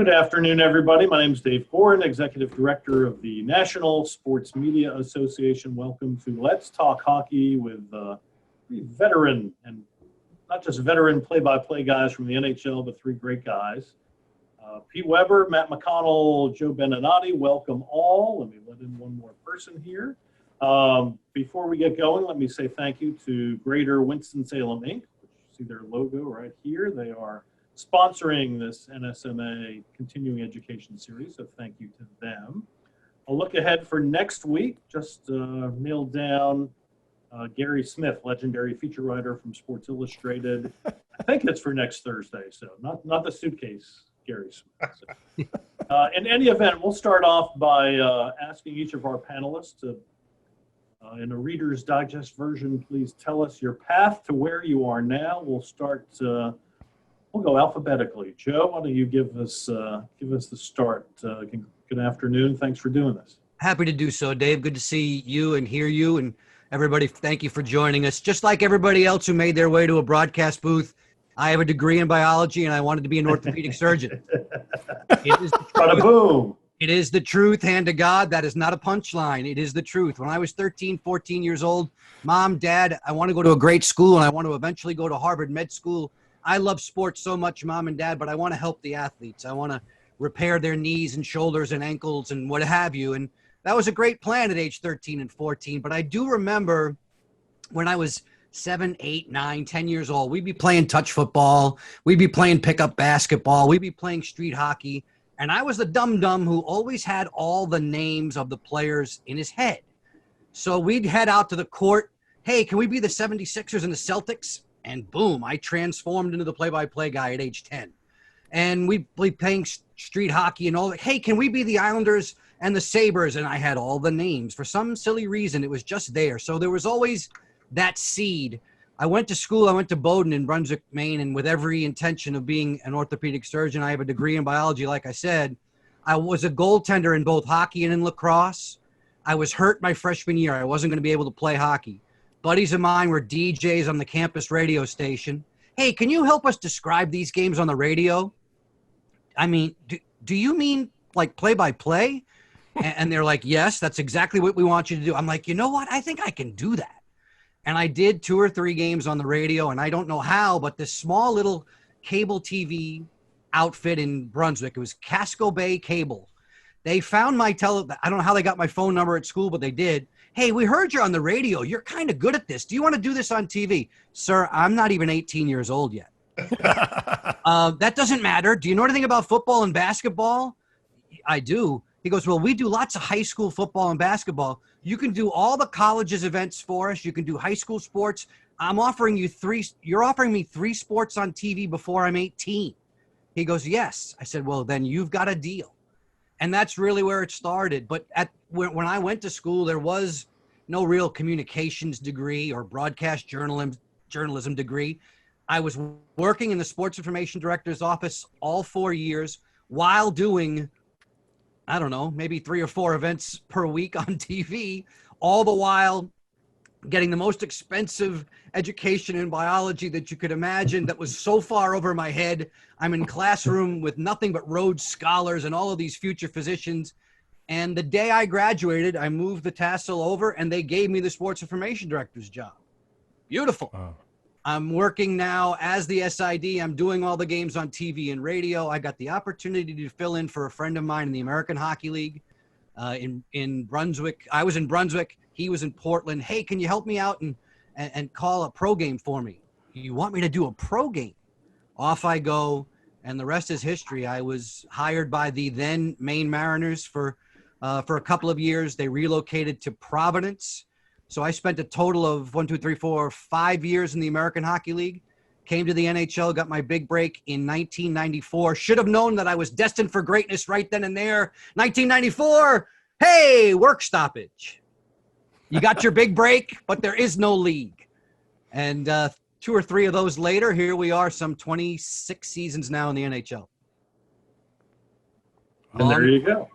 Good afternoon, everybody. My name is Dave Gorin, Executive Director of the National Sports Media Association. Welcome to Let's Talk Hockey with three veteran, and not just veteran play-by-play guys from the NHL, but three great guys. Pete Weber, Matt McConnell, Joe Beninati, welcome all. Let me let in one more person here. Before we get going, let me say thank you to Greater Winston-Salem, Inc., which you see their logo right here. They are sponsoring this NSMA Continuing Education Series, so thank you to them. A look ahead for next week, just nailed down Gary Smith, legendary feature writer from Sports Illustrated. I think it's for next Thursday, so not the suitcase Gary Smith. So. In any event, we'll start off by asking each of our panelists to, in a Reader's Digest version, please tell us your path to where you are now. We'll start. We'll go alphabetically. Joe, why don't you give us the start? Good afternoon. Thanks for doing this. Happy to do so, Dave. Good to see you and hear you, and everybody. Thank you for joining us. Just like everybody else who made their way to a broadcast booth, I have a degree in biology, and I wanted to be an orthopedic surgeon. It is the truth. Boom. It is the truth, hand to God. That is not a punchline. It is the truth. When I was 13, 14 years old, Mom, Dad, I want to go to a great school, and I want to eventually go to Harvard Med School. I love sports so much, Mom and Dad, but I want to help the athletes. I want to repair their knees and shoulders and ankles and what have you. And that was a great plan at age 13 and 14. But I do remember when I was 7, 8, 9, 10 years old, we'd be playing touch football. We'd be playing pickup basketball. We'd be playing street hockey. And I was the dum-dum who always had all the names of the players in his head. So we'd head out to the court. Hey, can we be the 76ers and the Celtics? And boom, I transformed into the play-by-play guy at age 10. And we'd be playing street hockey and all that. Hey, can we be the Islanders and the Sabres? And I had all the names. For some silly reason, it was just there. So there was always that seed. I went to school. I went to Bowdoin in Brunswick, Maine, and with every intention of being an orthopedic surgeon, I have a degree in biology, like I said. I was a goaltender in both hockey and in lacrosse. I was hurt my freshman year. I wasn't going to be able to play hockey. Buddies of mine were DJs on the campus radio station. Hey, can you help us describe these games on the radio? I mean, do you mean like play-by-play? And they're like, yes, that's exactly what we want you to do. I'm like, you know what? I think I can do that. And I did 2 or 3 games on the radio, and I don't know how, but this small little cable TV outfit in Brunswick, it was Casco Bay Cable. They found my I don't know how they got my phone number at school, but they did. Hey, we heard you're on the radio. You're kind of good at this. Do you want to do this on TV? Sir, I'm not even 18 years old yet. That doesn't matter. Do you know anything about football and basketball? I do. He goes, well, we do lots of high school football and basketball. You can do all the colleges events for us. You can do high school sports. I'm offering you 3. You're offering me 3 sports on TV before I'm 18. He goes, yes. I said, well, then you've got a deal. And that's really where it started. But when I went to school, there was no real communications degree or broadcast journalism degree. I was working in the sports information director's office all 4 years while doing, I don't know, maybe 3 or 4 events per week on TV, all the while getting the most expensive education in biology that you could imagine that was so far over my head. I'm in classroom with nothing but Rhodes Scholars and all of these future physicians. And the day I graduated, I moved the tassel over and they gave me the sports information director's job. Beautiful. Wow. I'm working now as the SID. I'm doing all the games on TV and radio. I got the opportunity to fill in for a friend of mine in the American Hockey League in Brunswick. I was in Brunswick. He was in Portland. Hey, can you help me out and call a pro game for me? You want me to do a pro game? Off I go, and the rest is history. I was hired by the then Maine Mariners for a couple of years. They relocated to Providence. So I spent a total of 5 years in the American Hockey League, came to the NHL, got my big break in 1994. Should have known that I was destined for greatness right then and there. 1994, hey, work stoppage. You got your big break, but there is no league. And 2 or 3 of those later, here we are, some 26 seasons now in the NHL. And there you go.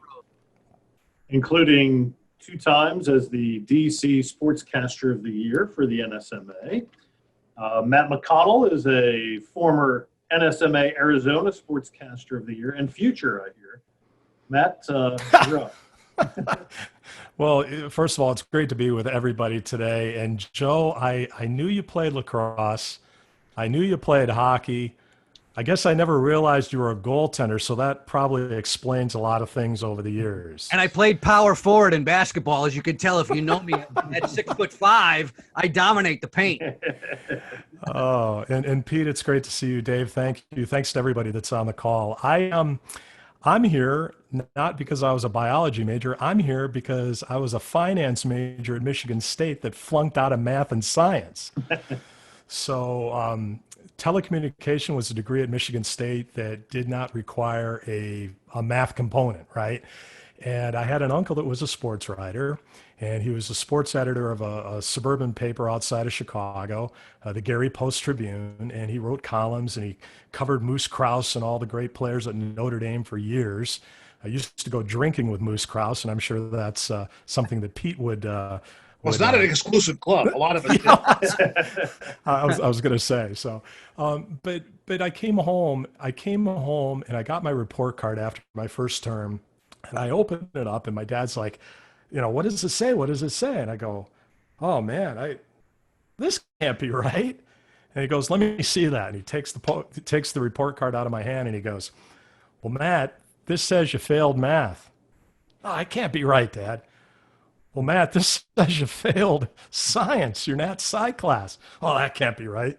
Including 2 times as the DC Sportscaster of the Year for the NSMA. Matt McConnell is a former NSMA Arizona Sportscaster of the Year and future, I hear. Matt, you're up. Well, first of all, it's great to be with everybody today. And Joe, I knew you played lacrosse. I knew you played hockey. I guess I never realized you were a goaltender, so that probably explains a lot of things over the years. And I played power forward in basketball. As you can tell, if you know me at 6'5", I dominate the paint. Oh, and Pete, it's great to see you. Dave, thank you. Thanks to everybody that's on the call. I'm here not because I was a biology major. I'm here because I was a finance major at Michigan State that flunked out of math and science. So telecommunication was a degree at Michigan State that did not require a math component, right? And I had an uncle that was a sports writer, and he was a sports editor of a suburban paper outside of Chicago, the Gary Post-Tribune, and he wrote columns, and he covered Moose Krause and all the great players at Notre Dame for years. I used to go drinking with Moose Krause, and I'm sure that's something that Pete would well, it's not an exclusive club. A lot of us. I was going to say so, but I came home and I got my report card after my first term, and I opened it up, and my dad's like, what does it say? What does it say? And I go, oh man, this can't be right. And he goes, let me see that. And he takes the report card out of my hand, and he goes, well, Matt, this says you failed math. Oh, I can't be right, Dad. Well, Matt, this says you failed science. You're not Sci class. Oh, that can't be right.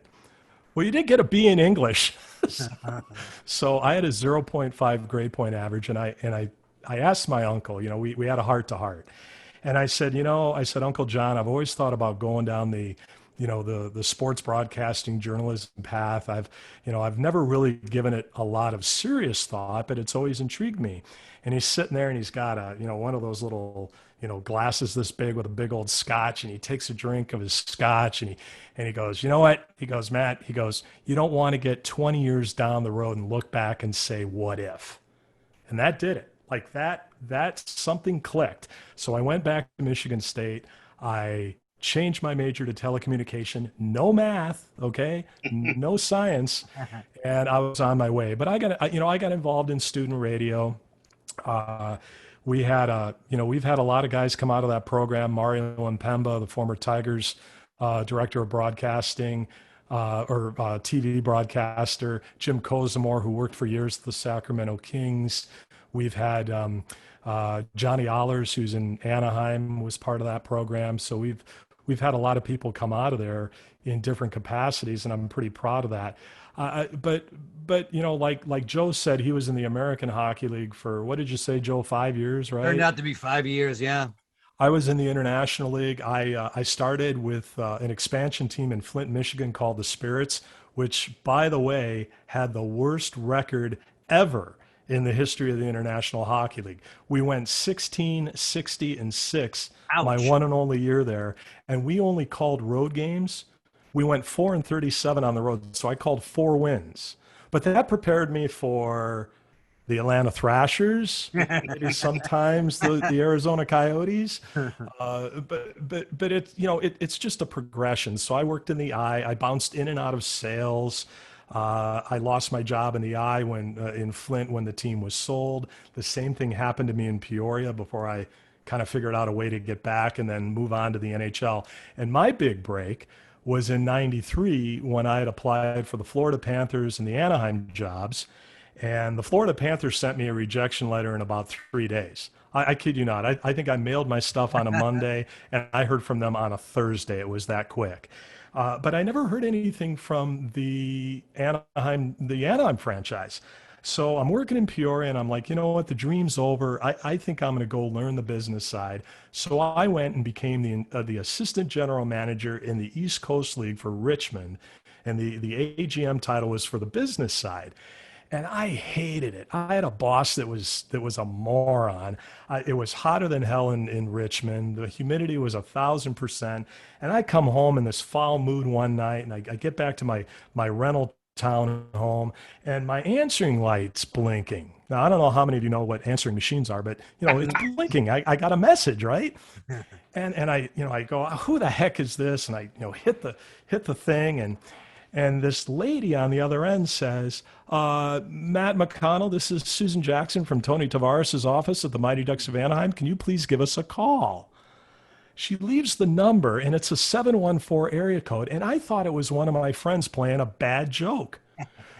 Well, you did get a B in English. So I had a 0.5 grade point average, and I asked my uncle, we had a heart to heart. And I said, Uncle John, I've always thought about going down the sports broadcasting journalism path. I've never really given it a lot of serious thought, but it's always intrigued me. And he's sitting there, and he's got one of those little, glasses this big with a big old scotch, and he takes a drink of his scotch, and he goes, you know what? He goes, Matt, you don't want to get 20 years down the road and look back and say, what if? And that did it. Like that something clicked. So I went back to Michigan State. I changed my major to telecommunication, no math, okay, no science, and I was on my way. But I got involved in student radio. We've had a lot of guys come out of that program. Mario Mpemba, the former Tigers director of broadcasting, or TV broadcaster, Jim Kozimor, who worked for years at the Sacramento Kings. We've had Johnny Allers, who's in Anaheim, was part of that program. So we've had a lot of people come out of there in different capacities, and I'm pretty proud of that. But like Joe said, he was in the American Hockey League for, what did you say, Joe, 5 years, right? Turned out to be 5 years, yeah. I was in the International League. I started with an expansion team in Flint, Michigan called the Spirits, which, by the way, had the worst record ever in the history of the International Hockey League. We went 16, 60, and 6, Ouch. My one and only year there. And we only called road games. We went 4-37 on the road, so I called 4 wins. But that prepared me for the Atlanta Thrashers, maybe sometimes the Arizona Coyotes. But it's just a progression. So I worked in the eye. I bounced in and out of sales. I lost my job in the eye in Flint when the team was sold. The same thing happened to me in Peoria before I kind of figured out a way to get back and then move on to the NHL. And my big break was in '93 when I had applied for the Florida Panthers and the Anaheim jobs. And the Florida Panthers sent me a rejection letter in about 3 days. I kid you not. I think I mailed my stuff on a Monday, and I heard from them on a Thursday. It was that quick. But I never heard anything from the Anaheim franchise. So I'm working in Peoria, and I'm like, you know what? The dream's over. I think I'm going to go learn the business side. So I went and became the assistant general manager in the East Coast League for Richmond, and the AGM title was for the business side. And I hated it. I had a boss that was a moron. It was hotter than hell in Richmond. The humidity was 1,000%. And I come home in this foul mood one night, and I get back to my rental town home, and my answering light's blinking. Now, I don't know how many of you know what answering machines are, but it's blinking. I got a message, right? And I go, who the heck is this? And I hit the thing, And this lady on the other end says, Matt McConnell, this is Susan Jackson from Tony Tavares' office at the Mighty Ducks of Anaheim. Can you please give us a call? She leaves the number, and it's a 714 area code. And I thought it was one of my friends playing a bad joke.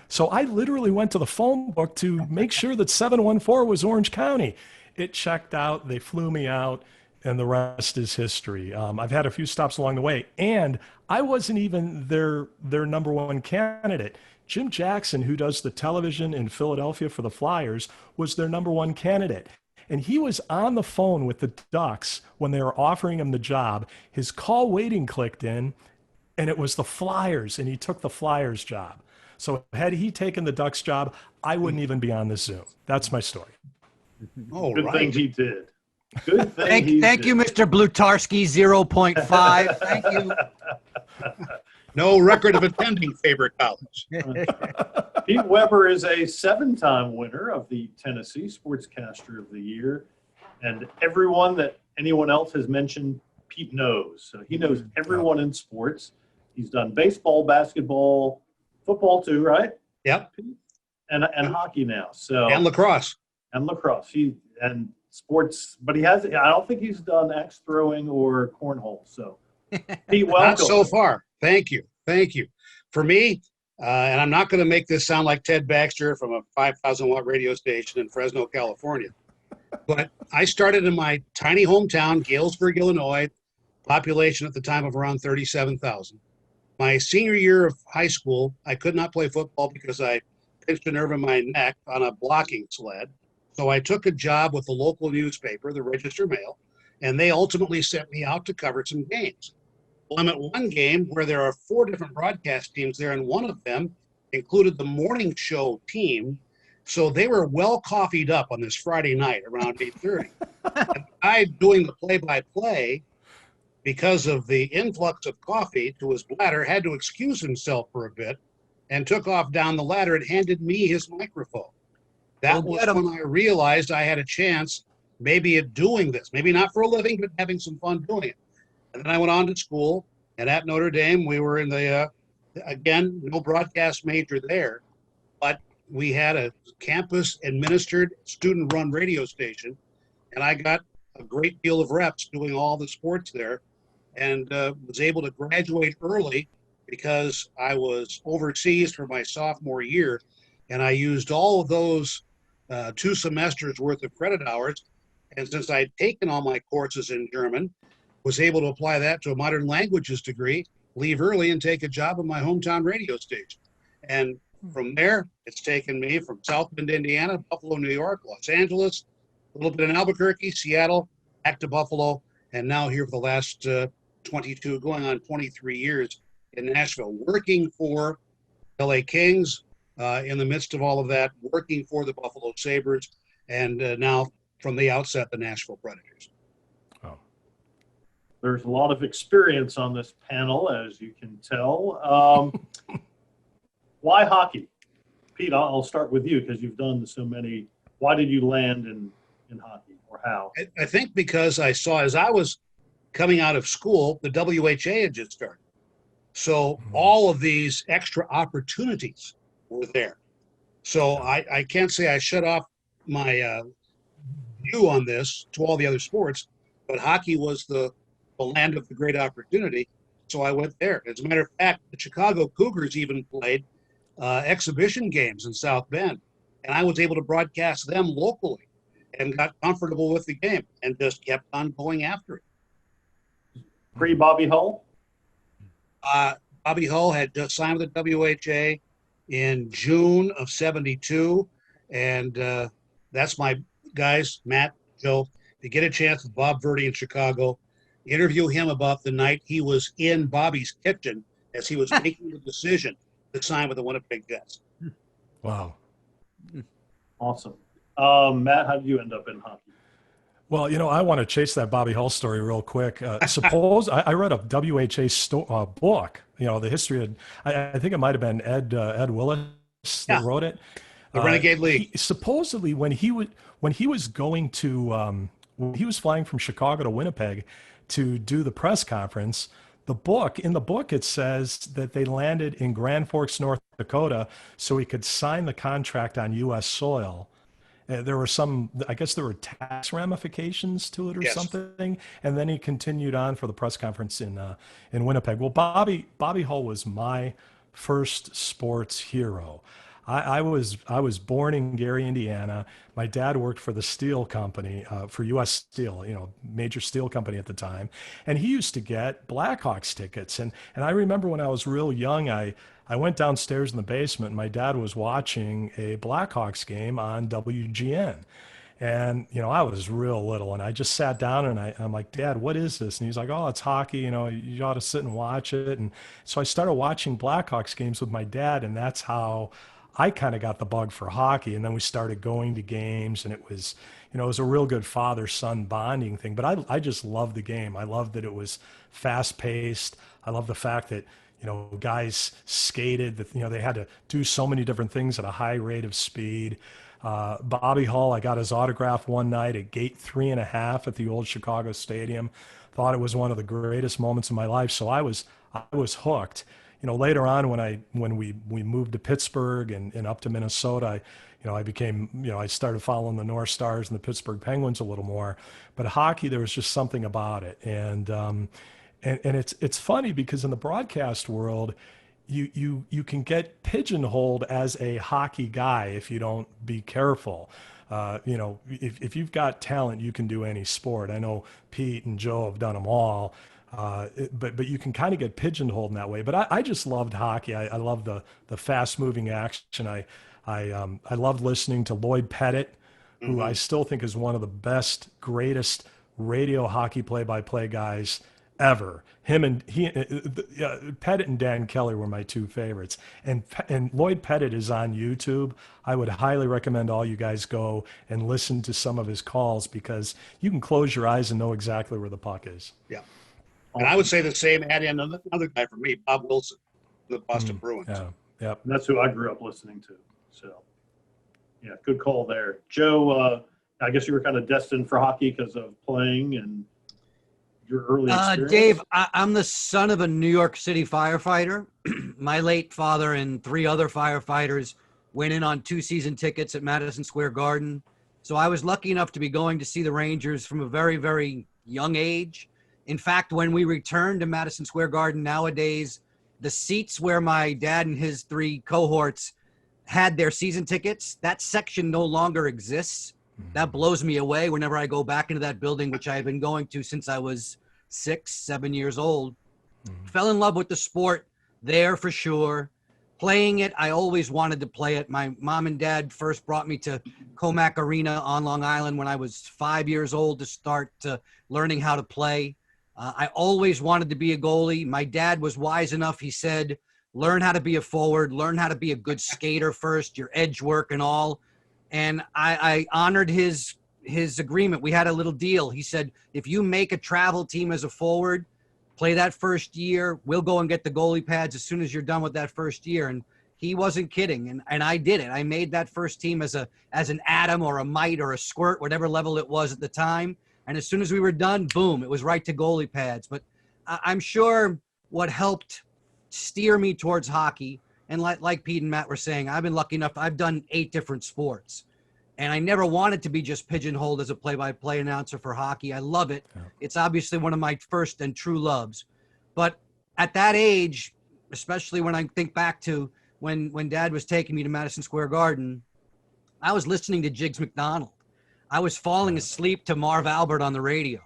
So I literally went to the phone book to make sure that 714 was Orange County. It checked out. They flew me out, and the rest is history. I've had a few stops along the way, and I wasn't even their number one candidate. Jim Jackson, who does the television in Philadelphia for the Flyers, was their number one candidate. And he was on the phone with the Ducks when they were offering him the job. His call waiting clicked in, and it was the Flyers, and he took the Flyers job. So had he taken the Ducks job, I wouldn't even be on this Zoom. That's my story. Oh, Good right. thing he did. Good thing he Thank did. you, Mr. Blutarski, 0.5. Thank you. No record of attending favorite college. Pete Weber is a 7-time winner of the Tennessee Sportscaster of the Year. And everyone that anyone else has mentioned, Pete knows. So he knows everyone in sports. He's done baseball, basketball, football too, right? Yep. And hockey now. So And lacrosse. and lacrosse. And sports, but I don't think he's done axe throwing or cornhole. So Pete, welcome. Not so far. Thank you. Thank you. For me, and I'm not going to make this sound like Ted Baxter from a 5,000-watt radio station in Fresno, California, but I started in my tiny hometown, Galesburg, Illinois, population at the time of around 37,000. My senior year of high school, I could not play football because I pinched a nerve in my neck on a blocking sled. So I took a job with the local newspaper, the Register Mail, and they ultimately sent me out to cover some games. Well, I'm at one game where there are 4 different broadcast teams there, and one of them included the morning show team. So they were well coffeed up on this Friday night around 8:30. And I, doing the play-by-play, because of the influx of coffee to his bladder, had to excuse himself for a bit and took off down the ladder and handed me his microphone. That was when I realized I had a chance maybe at doing this, maybe not for a living, but having some fun doing it. And then I went on to school, and at Notre Dame, we were in the, again, no broadcast major there, but we had a campus-administered, student-run radio station, and I got a great deal of reps doing all the sports there, and was able to graduate early because I was overseas for my sophomore year, and I used all of those 2 semesters worth of credit hours, and since I'd taken all my courses in German, was able to apply that to a modern languages degree, leave early and take a job at my hometown radio station. And from there, it's taken me from South Bend, Indiana, Buffalo, New York, Los Angeles, a little bit in Albuquerque, Seattle, back to Buffalo, and now here for the last 22, going on 23 years in Nashville, working for LA Kings, in the midst of all of that, working for the Buffalo Sabres, and now from the outset, the Nashville Predators. There's a lot of experience on this panel, as you can tell. Why hockey? Pete, I'll start with you because you've done so many. Why did you land in hockey, or how? I think because I saw, as I was coming out of school, the WHA had just started. So all of these extra opportunities were there. So I can't say I shut off my view on this to all the other sports, but hockey was the land of the great opportunity. So I went there. As a matter of fact, the Chicago Cougars even played exhibition games in South Bend, and I was able to broadcast them locally and got comfortable with the game and just kept on going after it. Pre-Bobby Hull? Bobby Hull had just signed with the WHA in June of '72, and that's my guys, Matt, Joe. If you get a chance with Bob Verdi in Chicago, interview him about the night he was in Bobby's kitchen as he was making the decision to sign with the Winnipeg Jets. Wow. Awesome. Matt, how did you end up in hockey? Well, I want to chase that Bobby Hull story real quick. Suppose I read a WHA book, the history of, I think it might have been Ed Willis that wrote it. The Renegade League. Supposedly when he was going to, when he was flying from Chicago to Winnipeg to do the press conference, in the book, it says that they landed in Grand Forks, North Dakota, so he could sign the contract on U.S. soil. There were I guess there were tax ramifications to it or Yes. something. And then he continued on for the press conference in Winnipeg. Well, Bobby Hull was my first sports hero. I was born in Gary, Indiana. My dad worked for the steel company, for U.S. Steel, major steel company at the time. And he used to get Blackhawks tickets. And I remember when I was real young, I went downstairs in the basement and my dad was watching a Blackhawks game on WGN. And, I was real little and I just sat down and I'm like, Dad, what is this? And he's like, oh, it's hockey. You ought to sit and watch it. And so I started watching Blackhawks games with my dad, and that's how I kind of got the bug for hockey. And then we started going to games, and it was a real good father-son bonding thing. But I just loved the game. I loved that it was fast-paced. I love the fact that, guys skated, that, they had to do so many different things at a high rate of speed. Bobby Hull, I got his autograph one night at gate 3.5 at the old Chicago Stadium. Thought it was one of the greatest moments of my life. So I was hooked. Later on when we moved to Pittsburgh and up to Minnesota, I became, I started following the North Stars and the Pittsburgh Penguins a little more. But hockey, there was just something about it. And it's funny because in the broadcast world, you can get pigeonholed as a hockey guy if you don't be careful. If you've got talent, you can do any sport. I know Pete and Joe have done them all. But you can kind of get pigeonholed in that way. But I just loved hockey. I love the fast moving action. I loved listening to Lloyd Pettit, who I still think is one of the best, greatest radio hockey play-by-play guys ever. Pettit and Dan Kelly were my two favorites. And Lloyd Pettit is on YouTube. I would highly recommend all you guys go and listen to some of his calls, because you can close your eyes and know exactly where the puck is. Yeah. And I would say the same, adding another guy for me, Bob Wilson, the Boston Bruins. Yeah, yep. And that's who I grew up listening to. So, yeah, good call there. Joe, I guess you were kind of destined for hockey because of playing and your early experience. Dave, I'm the son of a New York City firefighter. My late father and 3 other firefighters went in on 2 season tickets at Madison Square Garden. So I was lucky enough to be going to see the Rangers from a very, very young age. In fact, when we returned to Madison Square Garden nowadays, the seats where my dad and his 3 cohorts had their season tickets, that section no longer exists. That blows me away whenever I go back into that building, which I've been going to since I was 6, 7 years old. Fell in love with the sport there for sure. Playing it, I always wanted to play it. My mom and dad first brought me to Comac Arena on Long Island when I was 5 years old to start learning how to play. I always wanted to be a goalie. My dad was wise enough. He said, learn how to be a forward, learn how to be a good skater first, your edge work and all. And I honored his agreement. We had a little deal. He said, if you make a travel team as a forward, play that first year, we'll go and get the goalie pads as soon as you're done with that first year. And he wasn't kidding. And I did it. I made that first team as an atom or a mite or a squirt, whatever level it was at the time. And as soon as we were done, boom, it was right to goalie pads. But I'm sure what helped steer me towards hockey, and like Pete and Matt were saying, I've been lucky enough, I've done 8 different sports. And I never wanted to be just pigeonholed as a play-by-play announcer for hockey. I love it. Yeah. It's obviously one of my first and true loves. But at that age, especially when I think back to when Dad was taking me to Madison Square Garden, I was listening to Jiggs McDonald. I was falling asleep to Marv Albert on the radio.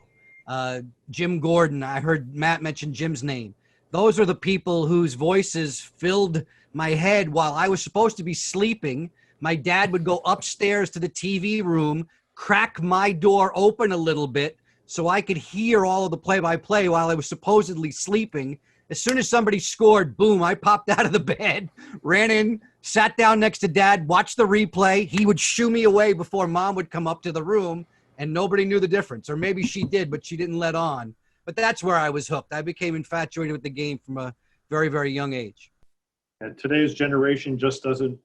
Jim Gordon, I heard Matt mention Jim's name. Those are the people whose voices filled my head while I was supposed to be sleeping. My dad would go upstairs to the TV room, crack my door open a little bit so I could hear all of the play-by-play while I was supposedly sleeping. As soon as somebody scored, boom, I popped out of the bed, ran in, sat down next to Dad, watched the replay. He would shoo me away before Mom would come up to the room, and nobody knew the difference. Or maybe she did, but she didn't let on. But that's where I was hooked. I became infatuated with the game from a very, very young age. And today's generation just doesn't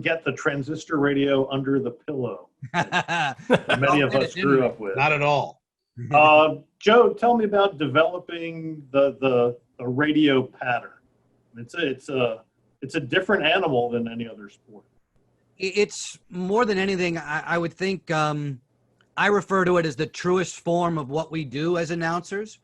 get the transistor radio under the pillow that many of us grew up with. Not at all. Joe, tell me about developing the radio pattern. It's a different animal than any other sport. It's more than anything, I would think, I refer to it as the truest form of what we do as announcers.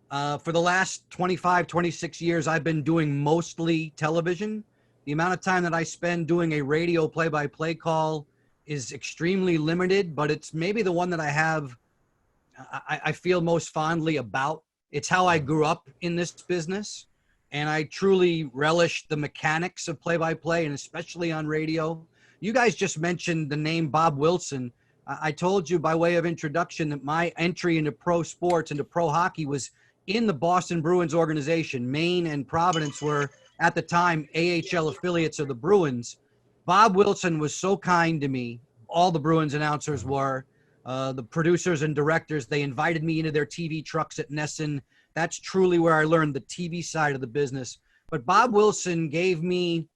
For the last 25, 26 years, I've been doing mostly television. The amount of time that I spend doing a radio play-by-play call is extremely limited, but it's maybe the one that I feel most fondly about. It's how I grew up in this business, and I truly relish the mechanics of play-by-play, and especially on radio. You guys just mentioned the name Bob Wilson. I told you by way of introduction that my entry into pro sports, into pro hockey, was in the Boston Bruins organization. Maine and Providence were, at the time, AHL affiliates of the Bruins. Bob Wilson was so kind to me. All the Bruins announcers were. The producers and directors, they invited me into their TV trucks at Nesson. That's truly where I learned the TV side of the business. But Bob Wilson gave me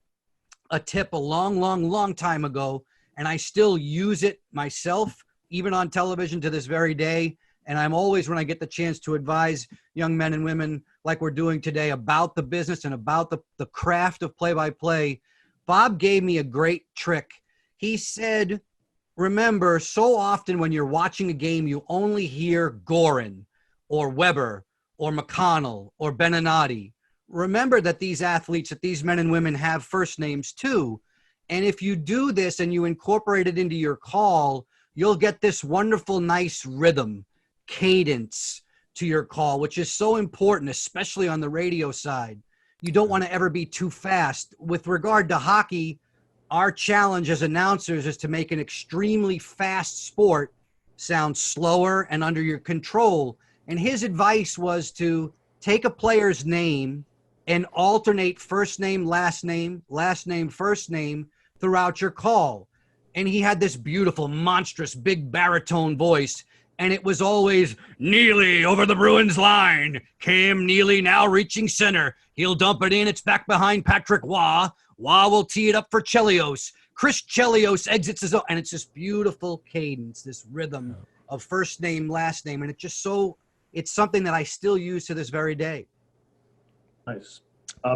a tip a long time ago, and I still use it myself, even on television to this very day. And I'm always, when I get the chance to advise young men and women like we're doing today about the business and about the craft of play-by-play, Bob gave me a great trick. He said, remember, so often when you're watching a game, you only hear Gorin or Weber or McConnell or Beninati. Remember that these athletes, that these men and women have first names too. And if you do this and you incorporate it into your call, you'll get this wonderful, nice rhythm, cadence to your call, which is so important, especially on the radio side. You don't want to ever be too fast. With regard to hockey, our challenge as announcers is to make an extremely fast sport sound slower and under your control. And his advice was to take a player's name and alternate first name, last name, first name throughout your call. And he had this beautiful, monstrous, big baritone voice. And it was always, Neely over the Bruins line. Cam Neely now reaching center. He'll dump it in. It's back behind Patrick Waugh. Waugh will tee it up for Chelios. Chris Chelios exits his own. And it's this beautiful cadence, this rhythm of first name, last name. And it's something that I still use to this very day. Nice.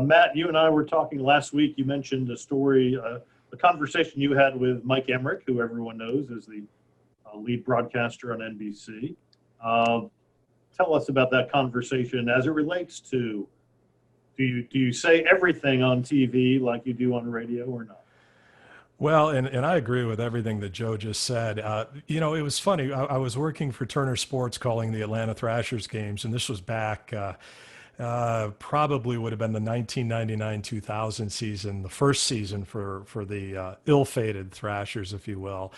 Matt, you and I were talking last week. You mentioned a story, a conversation you had with Mike Emmerich, who everyone knows is the lead broadcaster on NBC. Tell us about that conversation as it relates to, do you say everything on TV like you do on radio or not? Well, and I agree with everything that Joe just said. It was funny. I was working for Turner Sports calling the Atlanta Thrashers games, and this was back probably would have been the 1999-2000 season, the first season for the ill-fated Thrashers, if you will.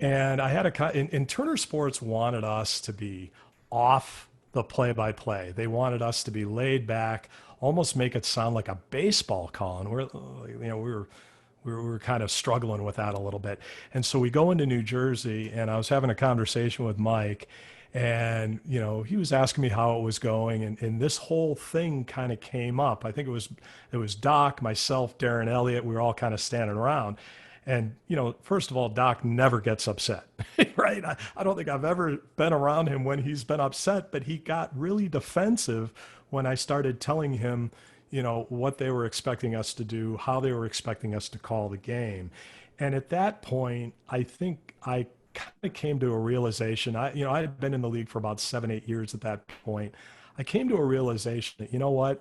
And I had and Turner Sports wanted us to be off the play-by-play. They wanted us to be laid back, almost make it sound like a baseball call. And we were kind of struggling with that a little bit. And so we go into New Jersey, and I was having a conversation with Mike, and he was asking me how it was going, and this whole thing kind of came up. I think it was Doc, myself, Darren Elliott. We were all kind of standing around. And, first of all, Doc never gets upset, right? I don't think I've ever been around him when he's been upset, but he got really defensive when I started telling him, what they were expecting us to do, how they were expecting us to call the game. And at that point, I think I kind of came to a realization. I had been in the league for about 7-8 years at that point. I came to a realization that,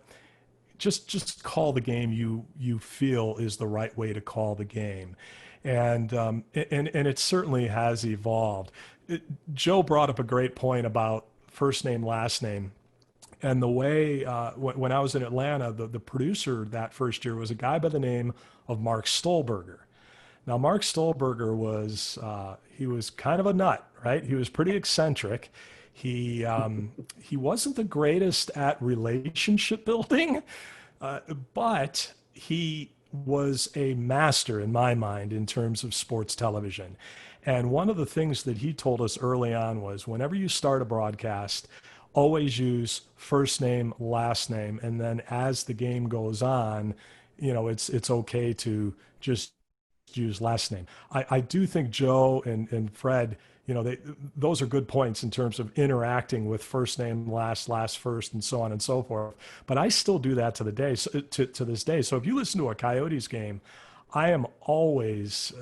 just call the game you feel is the right way to call the game. And it certainly has evolved. Joe brought up a great point about first name, last name. And the way, when I was in Atlanta, the producer that first year was a guy by the name of Mark Stolberger. Now, Mark Stolberger he was kind of a nut, right? He was pretty eccentric. He wasn't the greatest at relationship building, but he was a master in my mind in terms of sports television. And one of the things that he told us early on was, whenever you start a broadcast, always use first name, last name, and then as the game goes on, it's okay to just use last name. I do think Joe and Fred those are good points in terms of interacting with first name, last first, and so on and so forth. But I still do that to this day. So if you listen to a Coyotes game, I am always,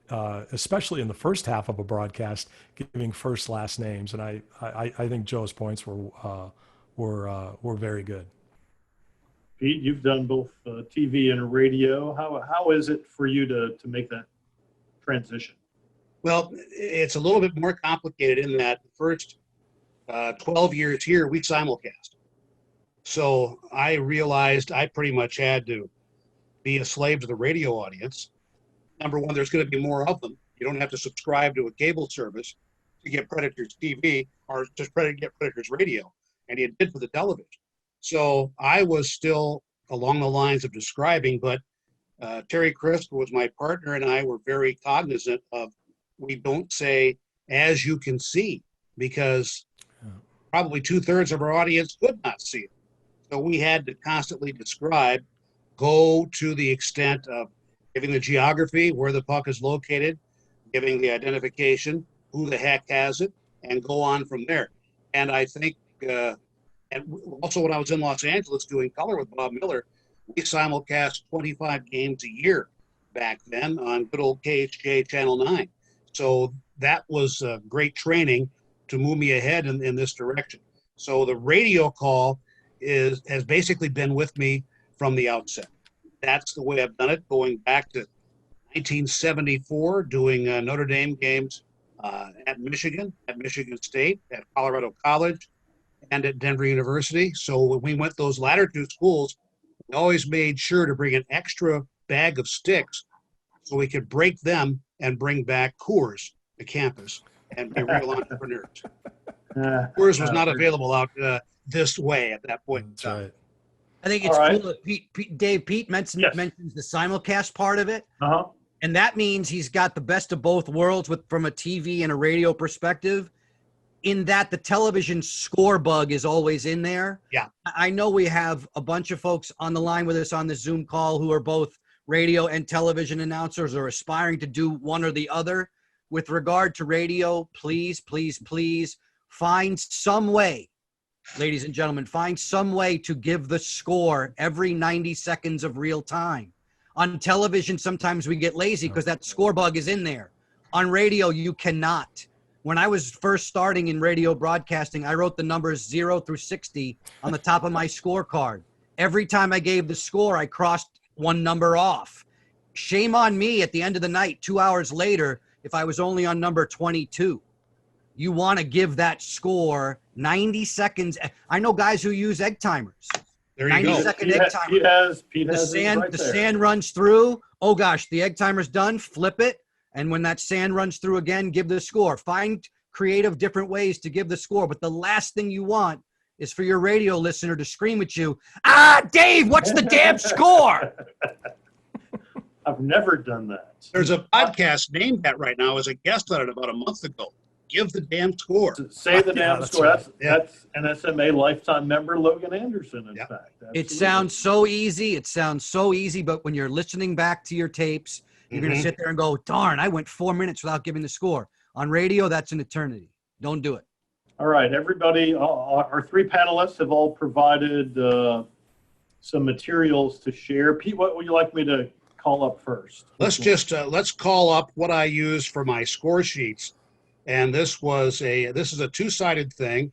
especially in the first half of a broadcast, giving first last names, and I think Joe's points were very good. Pete, you've done both TV and radio. How is it for you to make that transition? Well, it's a little bit more complicated in that the first 12 years here, we simulcast. So I realized I pretty much had to be a slave to the radio audience. Number one, there's going to be more of them. You don't have to subscribe to a cable service to get Predators TV or just get Predators radio, and you did for the television. So I was still along the lines of describing, but Terry Crisp was my partner, and I were very cognizant of we don't say, as you can see, because probably 2/3 of our audience could not see it. So we had to constantly describe, go to the extent of giving the geography, where the puck is located, giving the identification, who the heck has it, and go on from there. And I think, and also when I was in Los Angeles doing color with Bob Miller, we simulcast 25 games a year back then on good old KHJ Channel 9. So that was great training to move me ahead in this direction. So the radio call has basically been with me from the outset. That's the way I've done it, going back to 1974, doing Notre Dame games at Michigan State, at Colorado College, and at Denver University. So when we went those latter two schools, we always made sure to bring an extra bag of sticks so we could break them and bring back Coors to campus and be real entrepreneurs. Coors was not available out this way at that point in time. Right. I think it's cool that Pete mentions the simulcast part of it. Uh-huh. And that means he's got the best of both worlds from a TV and a radio perspective, in that the television score bug is always in there. Yeah. I know we have a bunch of folks on the line with us on the Zoom call who are both radio and television announcers or aspiring to do one or the other. With regard to radio, please, please, please find some way, ladies and gentlemen, find some way to give the score every 90 seconds of real time. On television, sometimes we get lazy because that score bug is in there. On radio, you cannot. When I was first starting in radio broadcasting, I wrote the numbers 0 through 60 on the top of my scorecard. Every time I gave the score, I crossed one number off. Shame on me at the end of the night, 2 hours later, if I was only on number 22. You want to give that score 90 seconds. I know guys who use egg timers. There you go. 90-second egg timer. Pete has the sand runs through. Oh gosh, the egg timer's done. Flip it. And when that sand runs through again, give the score. Find creative different ways to give the score. But the last thing you want is for your radio listener to scream at you, Dave, what's the damn score? I've never done that. There's a podcast named that right now. As a guest on it about a month ago. Give the damn score. Say the damn score. Right. That's an SMA lifetime member, Logan Anderson, in fact. Absolutely. It sounds so easy. But when you're listening back to your tapes, you're going to sit there and go, darn, I went 4 minutes without giving the score. On radio, that's an eternity. Don't do it. All right, everybody, our three panelists have all provided some materials to share. Pete, what would you like me to call up first? Let's call up what I use for my score sheets. And this is a two-sided thing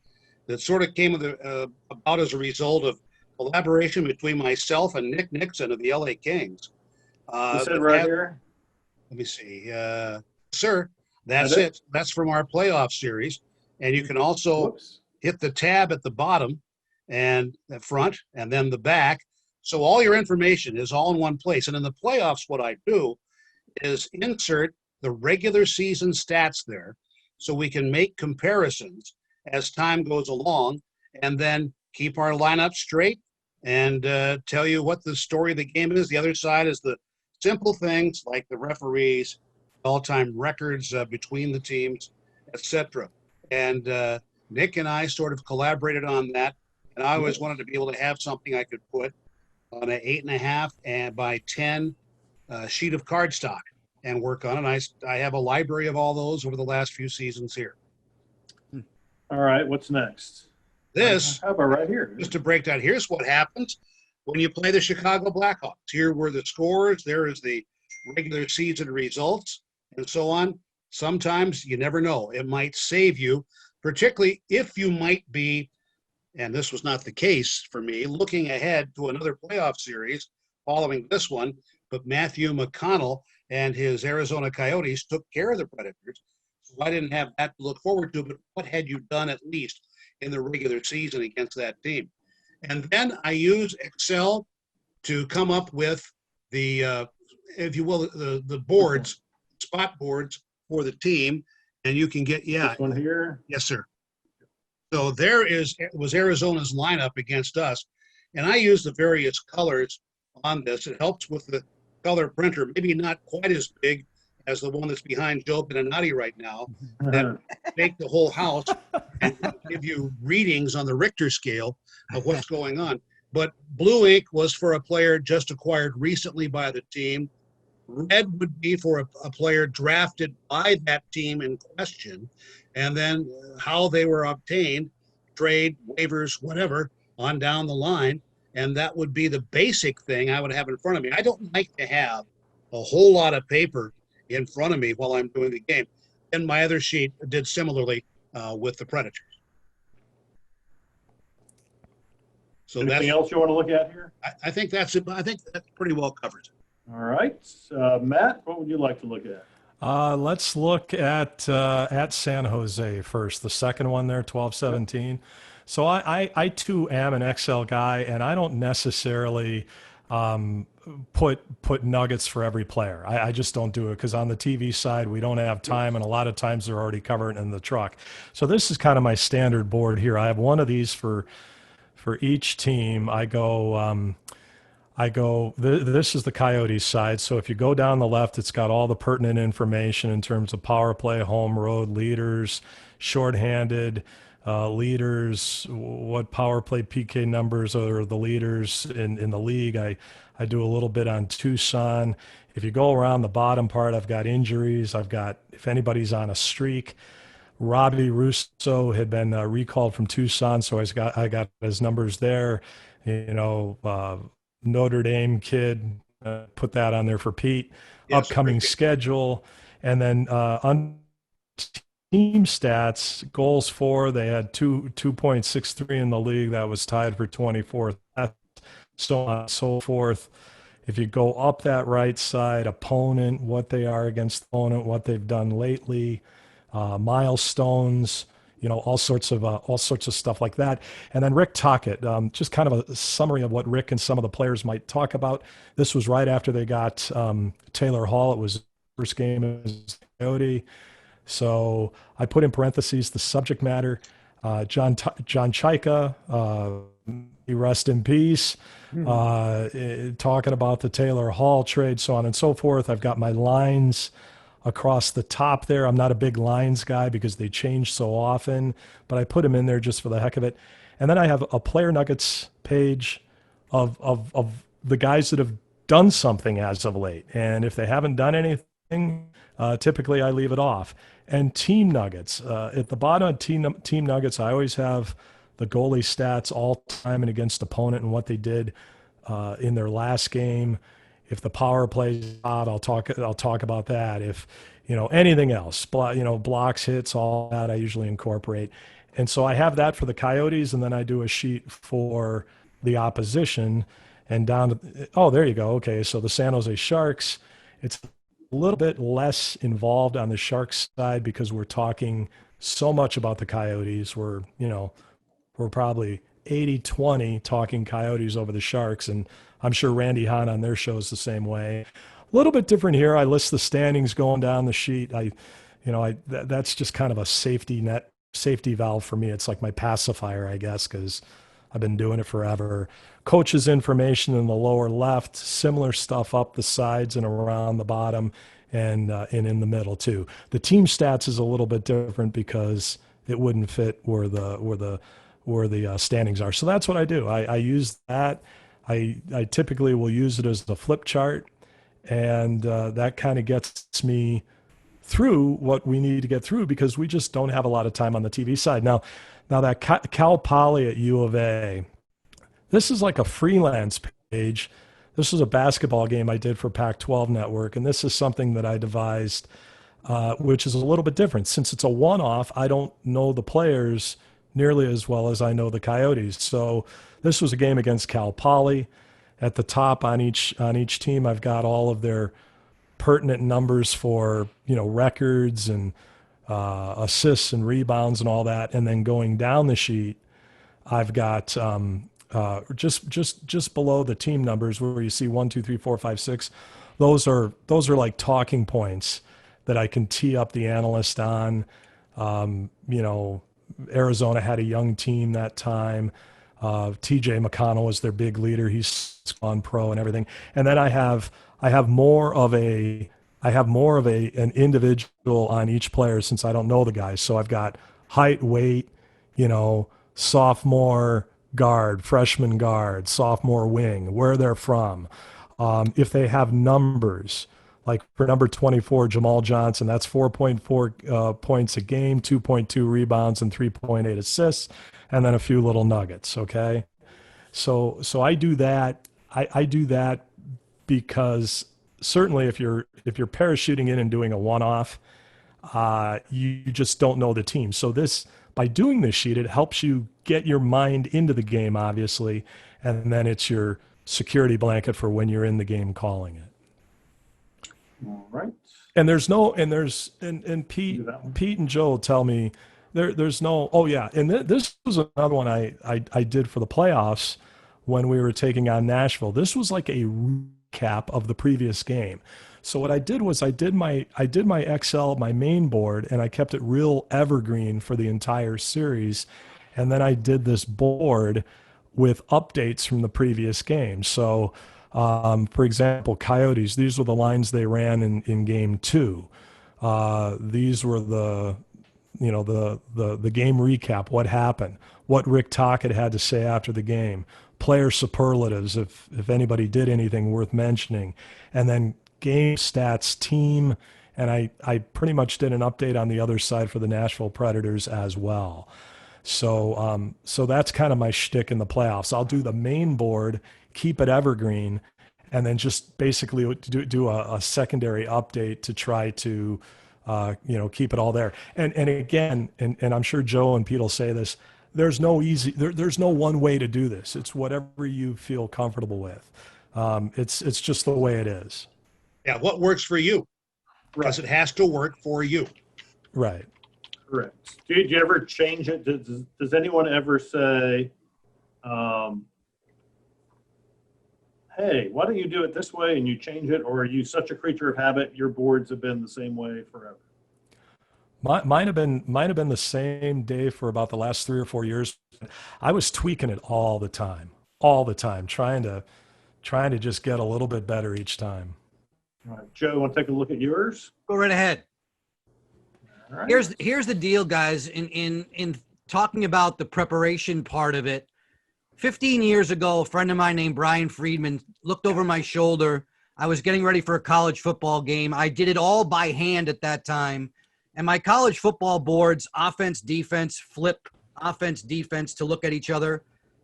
that sort of came about as a result of collaboration between myself and Nick Nixon of the LA Kings. Is it right here? Let me see. Sir, that's it. That's from our playoff series. And you can also hit the tab at the bottom and the front and then the back. So all your information is all in one place. And in the playoffs, what I do is insert the regular season stats there so we can make comparisons as time goes along and then keep our lineup straight and tell you what the story of the game is. The other side is the simple things like the referees, all-time records between the teams, etc. And Nick and I sort of collaborated on that. And I always wanted to be able to have something I could put on an 8.5 by 10 sheet of cardstock. and work on it. I have a library of all those over the last few seasons here. All right, what's next? This, How about right here? just to break down, here's what happens when you play the Chicago Blackhawks. Here were the scores. There is the regular season results and so on. Sometimes you never know. It might save you, particularly if you might be, and this was not the case for me, looking ahead to another playoff series following this one, but Matthew McConnell and his Arizona Coyotes took care of the Predators. So I didn't have that to look forward to, but what had you done at least in the regular season against that team? And then I use Excel to come up with the, if you will, the boards, spot boards for the team. And you can get, This one here. Yes, sir. So was Arizona's lineup against us. And I use the various colors on this. It helps with the color printer, maybe not quite as big as the one that's behind Joe Beninati right now, that make the whole house and give you readings on the Richter scale of what's going on. But blue ink was for a player just acquired recently by the team. Red would be for a player drafted by that team in question, and then how they were obtained, trade, waivers, whatever, on down the line. And that would be the basic thing I would have in front of me. I don't like to have a whole lot of paper in front of me while I'm doing the game. And my other sheet did similarly with the Predators. So Anything else you want to look at here? I think that's it. I think that pretty well covers it. All right. Matt, what would you like to look at? Let's look at San Jose first, the second one there, 12-17. So I too am an Excel guy, and I don't necessarily put nuggets for every player. I just don't do it because on the TV side, we don't have time, and a lot of times they're already covered in the truck. So this is kind of my standard board here. I have one of these for each team. This is the Coyotes side. So if you go down the left, it's got all the pertinent information in terms of power play, home, road, leaders, shorthanded, leaders, what power play PK numbers are the leaders in the league. I do a little bit on Tucson. If you go around the bottom part, I've got injuries. I've got if anybody's on a streak. Robbie Russo had been recalled from Tucson, so I got his numbers there. Notre Dame kid, put that on there for Pete. Yes, upcoming schedule, and then on team stats, goals for, they had 2.63 in the league. That was tied for 24th. So on and so forth. If you go up that right side, opponent, what they are against opponent, what they've done lately, milestones, all sorts of stuff like that. And then Rick Tocchet, just kind of a summary of what Rick and some of the players might talk about. This was right after they got Taylor Hall. It was the first game as Coyote. So I put in parentheses the subject matter. John Chaika, he rest in peace. Talking about the Taylor Hall trade, so on and so forth. I've got my lines across the top there. I'm not a big lines guy because they change so often, but I put them in there just for the heck of it. And then I have a player nuggets page of the guys that have done something as of late. And if they haven't done anything, typically I leave it off. And team nuggets. At the bottom of team nuggets, I always have the goalie stats all time and against opponent and what they did in their last game. If the power plays out, I'll talk about that. If anything else, blocks, hits, all that I usually incorporate. And so I have that for the Coyotes, and then I do a sheet for the opposition. And down to there you go. Okay, so the San Jose Sharks, it's a little bit less involved on the Sharks side because we're talking so much about the Coyotes. We're probably 80-20 talking Coyotes over the Sharks, and I'm sure Randy Hahn on their show is the same way. A little bit different here. I list the standings going down the sheet. That's just kind of a safety valve for me. It's like my pacifier, I guess, because I've been doing it forever. Coaches' information in the lower left, similar stuff up the sides and around the bottom, and in the middle too. The team stats is a little bit different because it wouldn't fit where the standings are. So that's what I do. I use that. I typically will use it as the flip chart, And that kind of gets me through what we need to get through because we just don't have a lot of time on the TV side. Now that Cal Poly at U of A, this is like a freelance page. This was a basketball game I did for Pac-12 Network, and this is something that I devised, which is a little bit different. Since it's a one-off, I don't know the players nearly as well as I know the Coyotes. So this was a game against Cal Poly. At the top on each team, I've got all of their pertinent numbers for records and assists and rebounds and all that. And then going down the sheet, I've got just below the team numbers where you see 1, 2, 3, 4, 5, 6. Those are like talking points that I can tee up the analyst on. Arizona had a young team that time. TJ McConnell was their big leader. He's gone pro and everything. And then I have more of an individual on each player since I don't know the guys. So I've got height, weight, sophomore guard, freshman guard, sophomore wing, where they're from. If they have numbers, like for number 24, Jamal Johnson, that's 4.4 points a game, 2.2 rebounds, and 3.8 assists, and then a few little nuggets. Okay, so I do that. I do that because certainly if you're parachuting in and doing a one-off, you just don't know the team. So by doing this sheet, it helps you get your mind into the game, obviously, and then it's your security blanket for when you're in the game calling it. All right. And Pete and Joe tell me there's no. Oh yeah, and this was another one I did for the playoffs when we were taking on Nashville. This was like a recap of the previous game. So what I did was I did my Excel, my main board, and I kept it real evergreen for the entire series, and then I did this board with updates from the previous game. So. For example, Coyotes, these were the lines they ran in game 2. These were the game recap, what happened, what Rick Tocchet had to say after the game, player superlatives, if anybody did anything worth mentioning, and then game stats, team, and I pretty much did an update on the other side for the Nashville Predators as well. So that's kind of my shtick in the playoffs. I'll do the main board, keep it evergreen, and then just basically do a secondary update to try to, keep it all there. And again, and I'm sure Joe and Pete will say this, there's no one way to do this. It's whatever you feel comfortable with. It's just the way it is. Yeah, what works for you? Because it has to work for you. Right. Correct. Do you ever change it? Does anyone ever say, hey, why don't you do it this way and you change it? Or are you such a creature of habit, your boards have been the same way forever? Mine have been the same day for about the last 3 or 4 years. I was tweaking it all the time, trying to just get a little bit better each time. All right. Joe, want to take a look at yours? Go right ahead. All right. Here's the deal, guys. In talking about the preparation part of it, 15 years ago, a friend of mine named Brian Friedman looked over my shoulder. I was getting ready for a college football game. I did it all by hand at that time. And my college football boards, offense, defense, flip offense, defense to look at each other.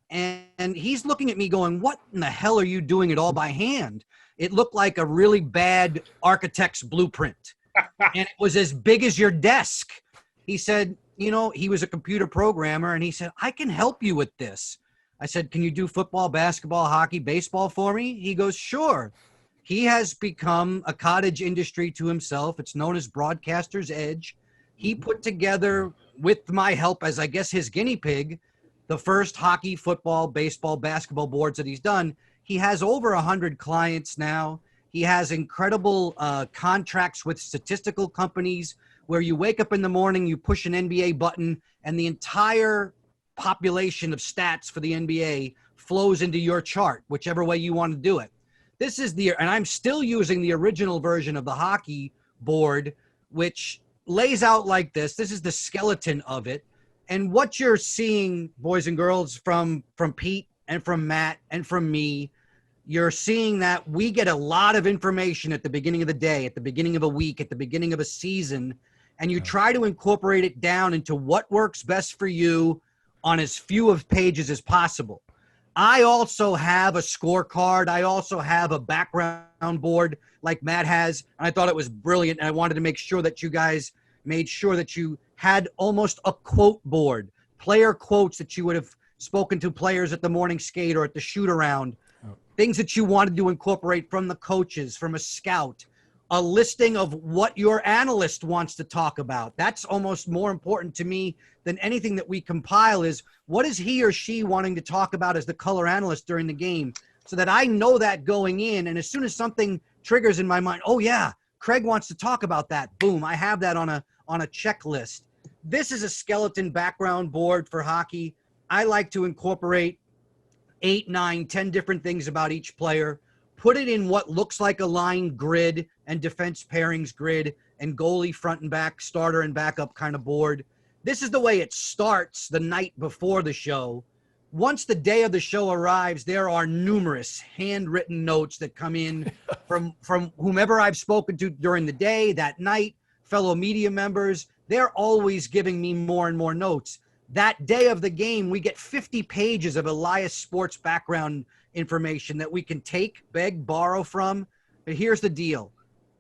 And he's looking at me going, what in the hell are you doing it all by hand? It looked like a really bad architect's blueprint. And it was as big as your desk. He said, he was a computer programmer, and he said, I can help you with this. I said, can you do football, basketball, hockey, baseball for me? He goes, sure. He has become a cottage industry to himself. It's known as Broadcaster's Edge. He put together, with my help as I guess his guinea pig, the first hockey, football, baseball, basketball boards that he's done. He has over 100 clients now. He has incredible contracts with statistical companies where you wake up in the morning, you push an NBA button, and the entire population of stats for the NBA flows into your chart, whichever way you want to do it. This is and I'm still using the original version of the hockey board, which lays out like this. This is the skeleton of it. And what you're seeing, boys and girls, from Pete and from Matt and from me, you're seeing that we get a lot of information at the beginning of the day, at the beginning of a week, at the beginning of a season, and you try to incorporate it down into what works best for you on as few of pages as possible. I also have a scorecard. I also have a background board like Matt has, and I thought it was brilliant, and I wanted to make sure that you guys made sure that you had almost a quote board, player quotes that you would have spoken to players at the morning skate or at the shoot around, things that you wanted to incorporate from the coaches, from a scout, a listing of what your analyst wants to talk about. That's almost more important to me than anything that we compile is what is he or she wanting to talk about as the color analyst during the game, so that I know that going in. And as soon as something triggers in my mind, oh yeah, Craig wants to talk about that. Boom, I have that on a checklist. This is a skeleton background board for hockey. I like to incorporate 8, 9, 10 different things about each player, put it in what looks like a line grid and defense pairings grid and goalie front and back, starter and backup kind of board. This is the way it starts the night before the show. Once the day of the show arrives, there are numerous handwritten notes that come in from whomever I've spoken to during the day, that night, fellow media members. They're always giving me more and more notes. That day of the game, we get 50 pages of Elias Sports background information that we can take, beg, borrow from. But here's the deal.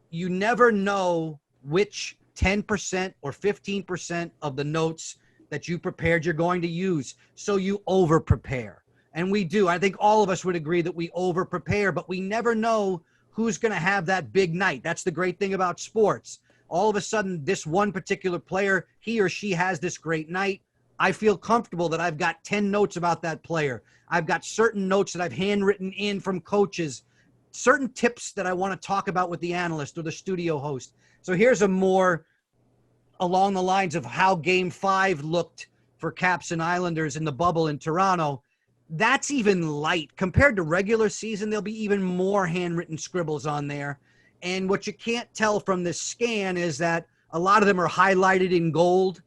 You never know which 10% or 15% of the notes that you prepared you're going to use. So you over prepare. And we do. I think all of us would agree that we over prepare, but we never know who's going to have that big night. That's the great thing about sports. All of a sudden, this one particular player, he or she has this great night. I feel comfortable that I've got 10 notes about that player. I've got certain notes that I've handwritten in from coaches, certain tips that I want to talk about with the analyst or the studio host. So here's a more along the lines of how Game 5 looked for Caps and Islanders in the bubble in Toronto. That's even light. Compared to regular season, there'll be even more handwritten scribbles on there. And what you can't tell from this scan is that a lot of them are highlighted in gold.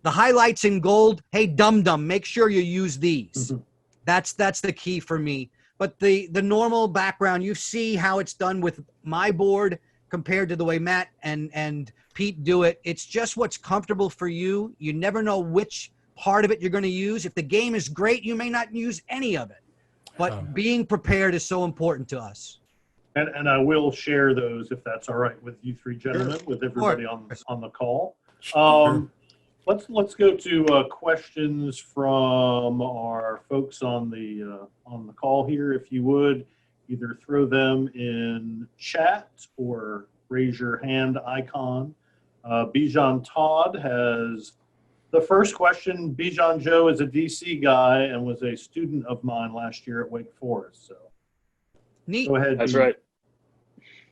The highlights in gold, hey, dum-dum, make sure you use these. Mm-hmm. That's the key for me. But the normal background, you see how it's done with my board compared to the way Matt and Pete do it. It's just what's comfortable for you. You never know which part of it you're going to use. If the game is great, you may not use any of it. But being prepared is so important to us. And I will share those, if that's all right with you three gentlemen, with everybody on the call. Let's go to questions from our folks on the call here. If you would, either throw them in chat or raise your hand icon. Bijan Todd has the first question. Bijan Joe is a DC guy and was a student of mine last year at Wake Forest. So neat. Go ahead. That's right.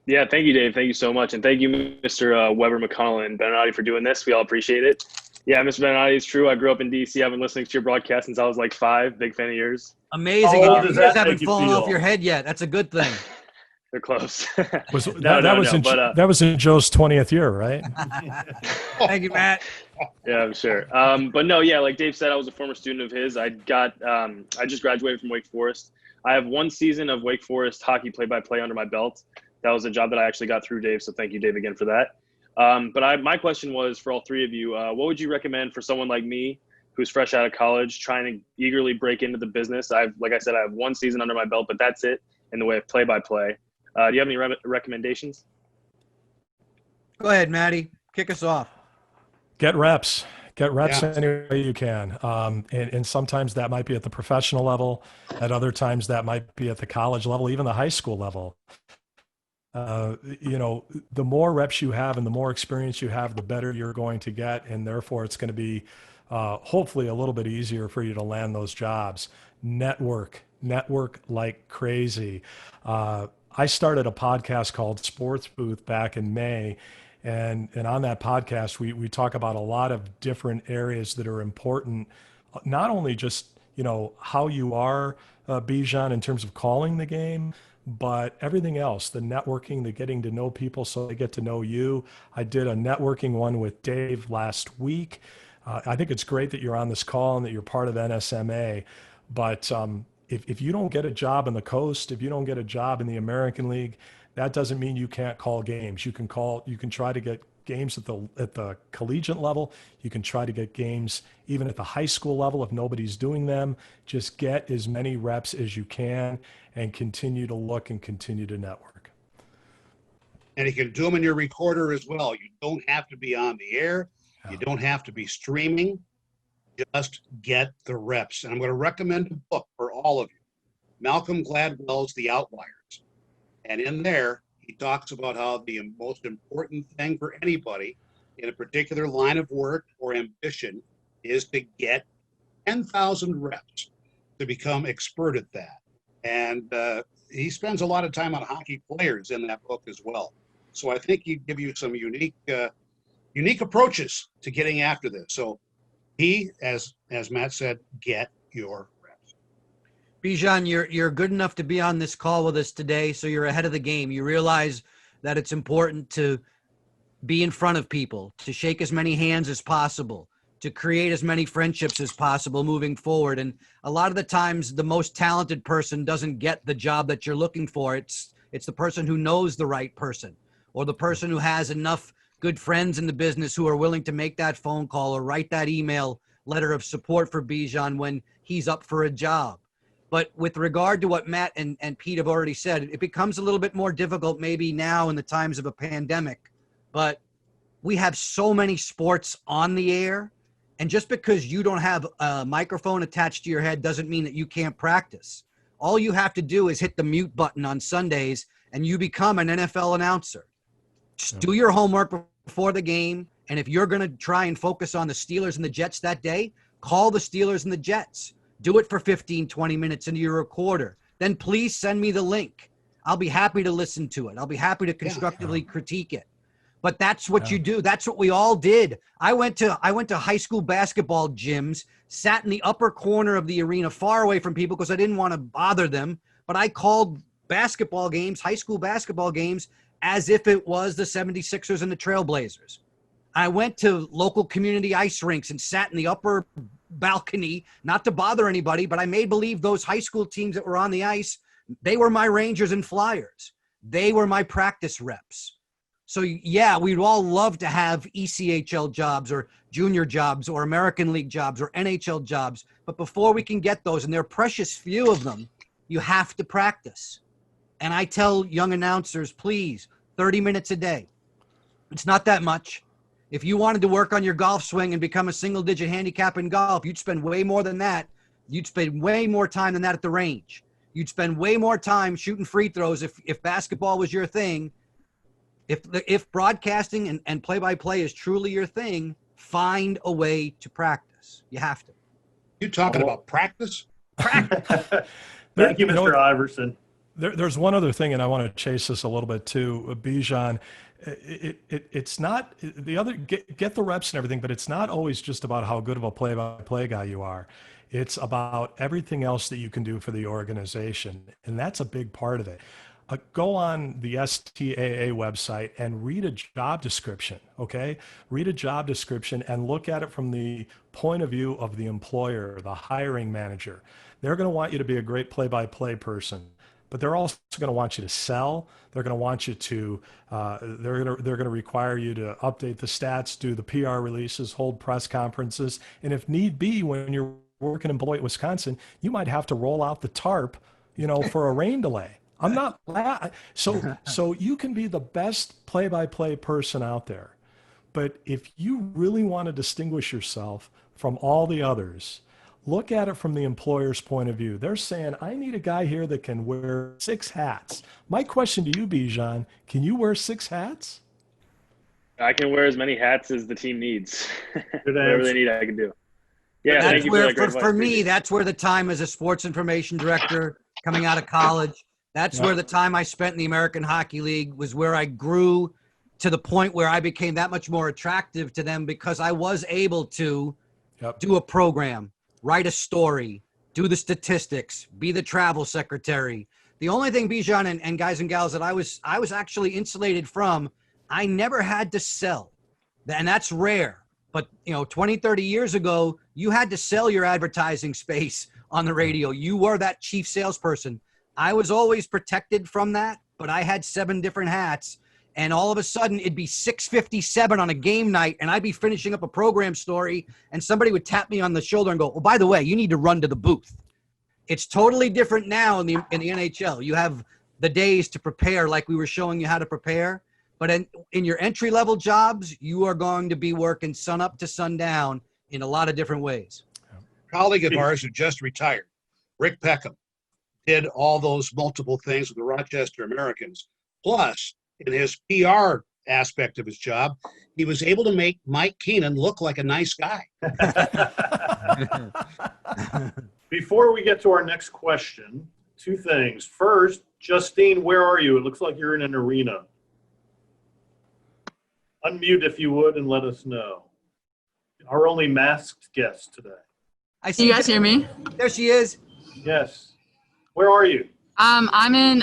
Yeah, thank you, Dave. Thank you so much. And thank you, Mr. Weber, McConnell, and Beninati for doing this. We all appreciate it. Yeah, Mr. Beninati, it's true. I grew up in D.C. I've been listening to your broadcast since I was like 5. Big fan of yours. Amazing. Your ears haven't fallen off your head yet. That's a good thing. They're close. That was in Joe's 20th year, right? Thank you, Matt. Yeah, I'm sure. But no, yeah, like Dave said, I was a former student of his. I just graduated from Wake Forest. I have 1 season of Wake Forest hockey play-by-play under my belt. That was a job that I actually got through, Dave. So thank you, Dave, again for that. But my question was for all three of you, what would you recommend for someone like me who's fresh out of college, trying to eagerly break into the business? Like I said, I have 1 season under my belt, but that's it in the way of play-by-play. Do you have any recommendations? Go ahead, Matty. Kick us off. Get reps. Get reps any way you can. And sometimes that might be at the professional level. At other times that might be at the college level, even the high school level. The more reps you have and the more experience you have, the better you're going to get. And therefore it's going to be hopefully a little bit easier for you to land those jobs. Network like crazy. I started a podcast called Sports Booth back in May. And on that podcast, we talk about a lot of different areas that are important, not only just, how you are, Bijan, in terms of calling the game, but everything else, the networking, the getting to know people so they get to know you. I did a networking one with Dave last week. I think it's great that you're on this call and that you're part of NSMA, but if you don't get a job in the coast, if you don't get a job in the American League, that doesn't mean you can't call games. You can try to get games at the collegiate level. You can try to get games even at the high school level if nobody's doing them. Just get as many reps as you can and continue to look and continue to network. And you can do them in your recorder as well. You don't have to be on the air. You don't have to be streaming. Just get the reps. And I'm going to recommend a book for all of you. Malcolm Gladwell's The Outliers. And in there, he talks about how the most important thing for anybody in a particular line of work or ambition is to get 10,000 reps to become expert at that. And he spends a lot of time on hockey players in that book as well. So I think he'd give you some unique approaches to getting after this. So he, as Matt said, get your reps. Bijan, you're good enough to be on this call with us today, so you're ahead of the game. You realize that it's important to be in front of people, to shake as many hands as possible, to create as many friendships as possible moving forward. And a lot of the times, the most talented person doesn't get the job that you're looking for. It's the person who knows the right person, or the person who has enough good friends in the business who are willing to make that phone call or write that email letter of support for Bijan when he's up for a job. But with regard to what Matt and Pete have already said, it becomes a little bit more difficult maybe now in the times of a pandemic. But we have so many sports on the air. And just because you don't have a microphone attached to your head doesn't mean that you can't practice. All you have to do is hit the mute button on Sundays and you become an NFL announcer. Just do your homework before the game. And if you're going to try and focus on the Steelers and the Jets that day, call the Steelers and the Jets. Do it for 15, 20 minutes into your recorder. Then please send me the link. I'll be happy to listen to it. I'll be happy to constructively critique it. But that's what you do. That's what we all did. I went to high school basketball gyms, sat in the upper corner of the arena, far away from people because I didn't want to bother them. But I called basketball games, high school basketball games, as if it was the 76ers and the Trailblazers. I went to local community ice rinks and sat in the upper balcony, not to bother anybody, but I made believe those high school teams that were on the ice, they were my Rangers and Flyers. They were my practice reps. So yeah, we'd all love to have ECHL jobs or junior jobs or American League jobs or NHL jobs. But before we can get those, and there are precious few of them, you have to practice. And I tell young announcers, please, 30 minutes a day. It's not that much. If you wanted to work on your golf swing and become a single-digit handicap in golf, you'd spend way more than that. You'd spend way more time than that at the range. You'd spend way more time shooting free throws if basketball was your thing. If broadcasting and play-by-play is truly your thing, find a way to practice. You have to. You talking about practice? Thank you, Mr. Iverson. There's one other thing, and I want to chase this a little bit too, Bijan. It's not the other get the reps and everything, but it's not always just about how good of a play-by-play guy you are. It's about everything else that you can do for the organization, and that's a big part of it. Go on the STAA website and read a job description, okay? Read a job description and look at it from the point of view of the employer, the hiring manager. They're going to want you to be a great play-by-play person, but they're also going to want you to sell. They're going to want you to, they're going to require you to update the stats, do the PR releases, hold press conferences, and if need be, when you're working in Beloit, Wisconsin, you might have to roll out the tarp, for a rain delay. I'm not so you can be the best play-by-play person out there, but if you really want to distinguish yourself from all the others, look at it from the employer's point of view. They're saying, I need a guy here that can wear 6 hats. My question to you, Bijan, can you wear 6 hats? I can wear as many hats as the team needs. Whatever they need, I can do. Yeah, thank you for that. For me, that's where the time as a sports information director coming out of college, that's where the time I spent in the American Hockey League was where I grew to the point where I became that much more attractive to them because I was able to do a program, write a story, do the statistics, be the travel secretary. The only thing, Bijan and guys and gals, that I was actually insulated from, I never had to sell. And that's rare. But, 20, 30 years ago, you had to sell your advertising space on the radio. You were that chief salesperson. I was always protected from that, but I had 7 different hats. And all of a sudden, it'd be 6:57 on a game night, and I'd be finishing up a program story, and somebody would tap me on the shoulder and go, "Oh, by the way, you need to run to the booth." It's totally different now in the NHL. You have the days to prepare, like we were showing you how to prepare. But in your entry-level jobs, you are going to be working sun up to sundown in a lot of different ways. A colleague of ours who just retired, Rick Peckham, did all those multiple things with the Rochester Americans. Plus, in his PR aspect of his job, he was able to make Mike Keenan look like a nice guy. Before we get to our next question, 2 things. First, Justine, where are you? It looks like you're in an arena. Unmute if you would and let us know. Our only masked guest today. Can you guys hear me? There she is. Yes. Where are you? I'm in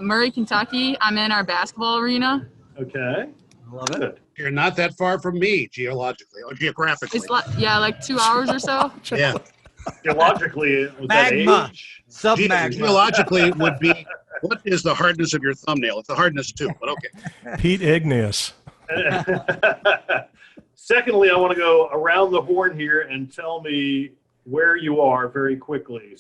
Murray, Kentucky. I'm in our basketball arena. Okay. I love it. Good. You're not that far from me geologically or geographically. It's like 2 hours or so. Yeah. Geologically, was that Magma. age? Submagma. Geologically, it would be, what is the hardness of your thumbnail? It's the hardness too, but okay. Pete Igneous. Secondly, I want to go around the horn here and tell me where you are very quickly.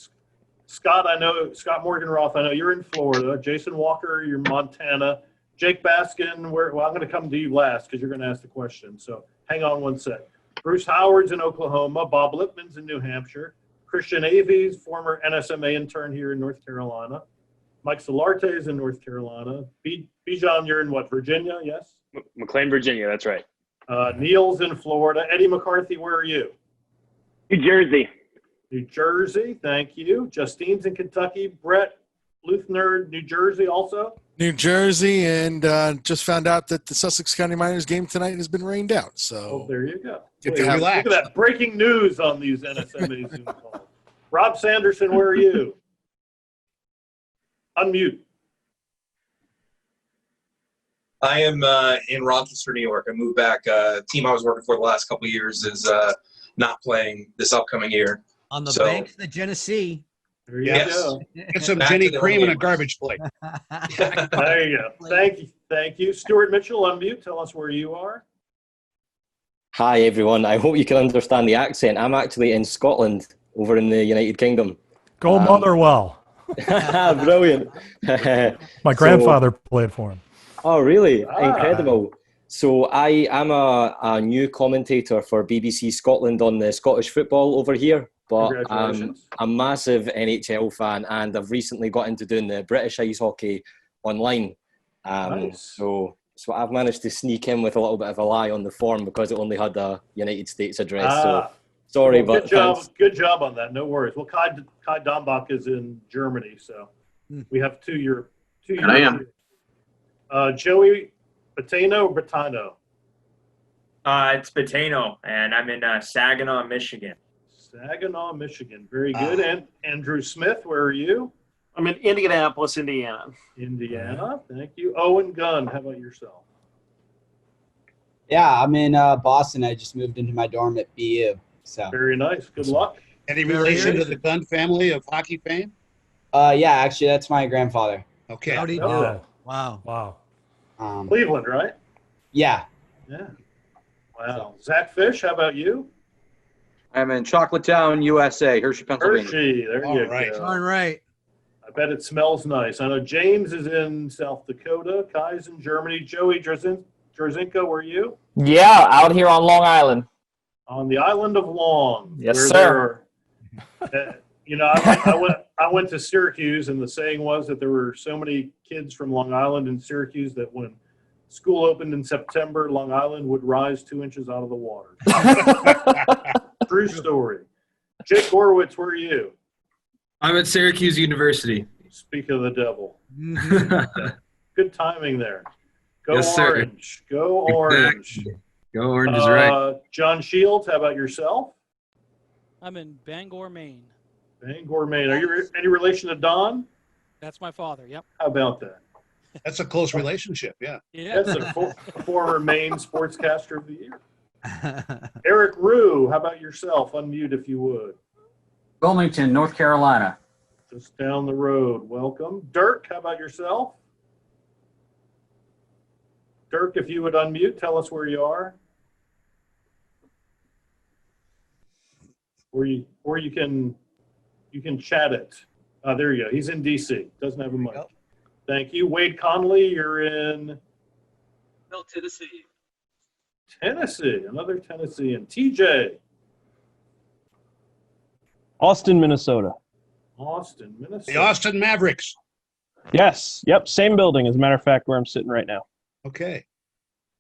Scott Scott Morganroth, I know you're in Florida. Jason Walker, you're in Montana. Jake Baskin, I'm going to come to you last because you're going to ask the question. So hang on one sec. Bruce Howard's in Oklahoma. Bob Lippman's in New Hampshire. Christian Avies, former NSMA intern here in North Carolina. Mike Solarte is in North Carolina. Bijan, you're in what, Virginia? Yes? McLean, Virginia. That's right. Neil's in Florida. Eddie McCarthy, where are you? New Jersey. New Jersey, thank you. Justine's in Kentucky. Brett Luthner, New Jersey also? New Jersey, and just found out that the Sussex County Miners game tonight has been rained out. So There you go. Get Wait, to look at that. Breaking news on these NSMA Zoom calls. Rob Sanderson, where are you? Unmute. I am in Rochester, New York. I moved back. Team I was working for the last couple of years is not playing this upcoming year. On the banks of the Genesee. There you Yes. go. Get some Back Jenny to the cream and a games. garbage plate. There you go. Thank you. Thank you. Stuart Mitchell, unmute. Tell us where you are. Hi, everyone. I hope you can understand the accent. I'm actually in Scotland, over in the United Kingdom. Go Motherwell. Brilliant. My grandfather played for him. Oh, really? Incredible. So I'm a new commentator for BBC Scotland on the Scottish football over here. But I'm a massive NHL fan, and I've recently got into doing the British ice hockey online. Nice. So I've managed to sneak in with a little bit of a lie on the form because it only had a United States address. So sorry, well, but good job on that. No worries. Well, Kai Dombach is in Germany, so we have two. I am. Joey Batano or Batano? It's Batano, and I'm in Saginaw, Michigan. Saginaw, Michigan. Very good. And Andrew Smith, where are you? I'm in Indianapolis, Indiana. Indiana. Thank you. Owen Gunn, how about yourself? Yeah, I'm in Boston. I just moved into my dorm at BU. So very nice. Good luck. Any relation to the Gunn family of hockey fame? Yeah, actually, that's my grandfather. Okay. How'd he do? Oh. Wow. Cleveland, right? Yeah. Yeah. Wow. Zach Fish, how about you? I'm in Chocolatetown, USA, Hershey, Pennsylvania. Hershey, there you go. All right. I bet it smells nice. I know James is in South Dakota. Kai's in Germany. Joey Jarzinko, where are you? Yeah, out here on Long Island. On the island of Long. Yes, where sir. I went to Syracuse, and the saying was that there were so many kids from Long Island and Syracuse that when school opened in September, Long Island would rise 2 inches out of the water. True story. Jake Gourwitz, where are you? I'm at Syracuse University. Speak of the devil. Mm-hmm. Good timing there. Go Yes, sir. Orange. Go Orange. Go Orange is right. Jon Shields, how about yourself? I'm in Bangor, Maine. Bangor, Maine. Are you any relation to Don? That's my father. Yep. How about that? That's a close relationship, yeah. Yeah. That's a former Maine Sportscaster of the Year. Eric Rhew, how about yourself? Unmute if you would. Wilmington, North Carolina. Just down the road. Welcome. Dirk, how about yourself? Dirk, if you would unmute, tell us where you are. Or you can chat it. There you go. He's in DC. Doesn't have a mic. Thank you. Wade Conley, you're in Middle Tennessee. Tennessee. Another Tennessean. TJ. Austin, Minnesota. Austin, Minnesota. The Austin Mavericks. Yes. Yep. Same building, as a matter of fact, where I'm sitting right now. Okay.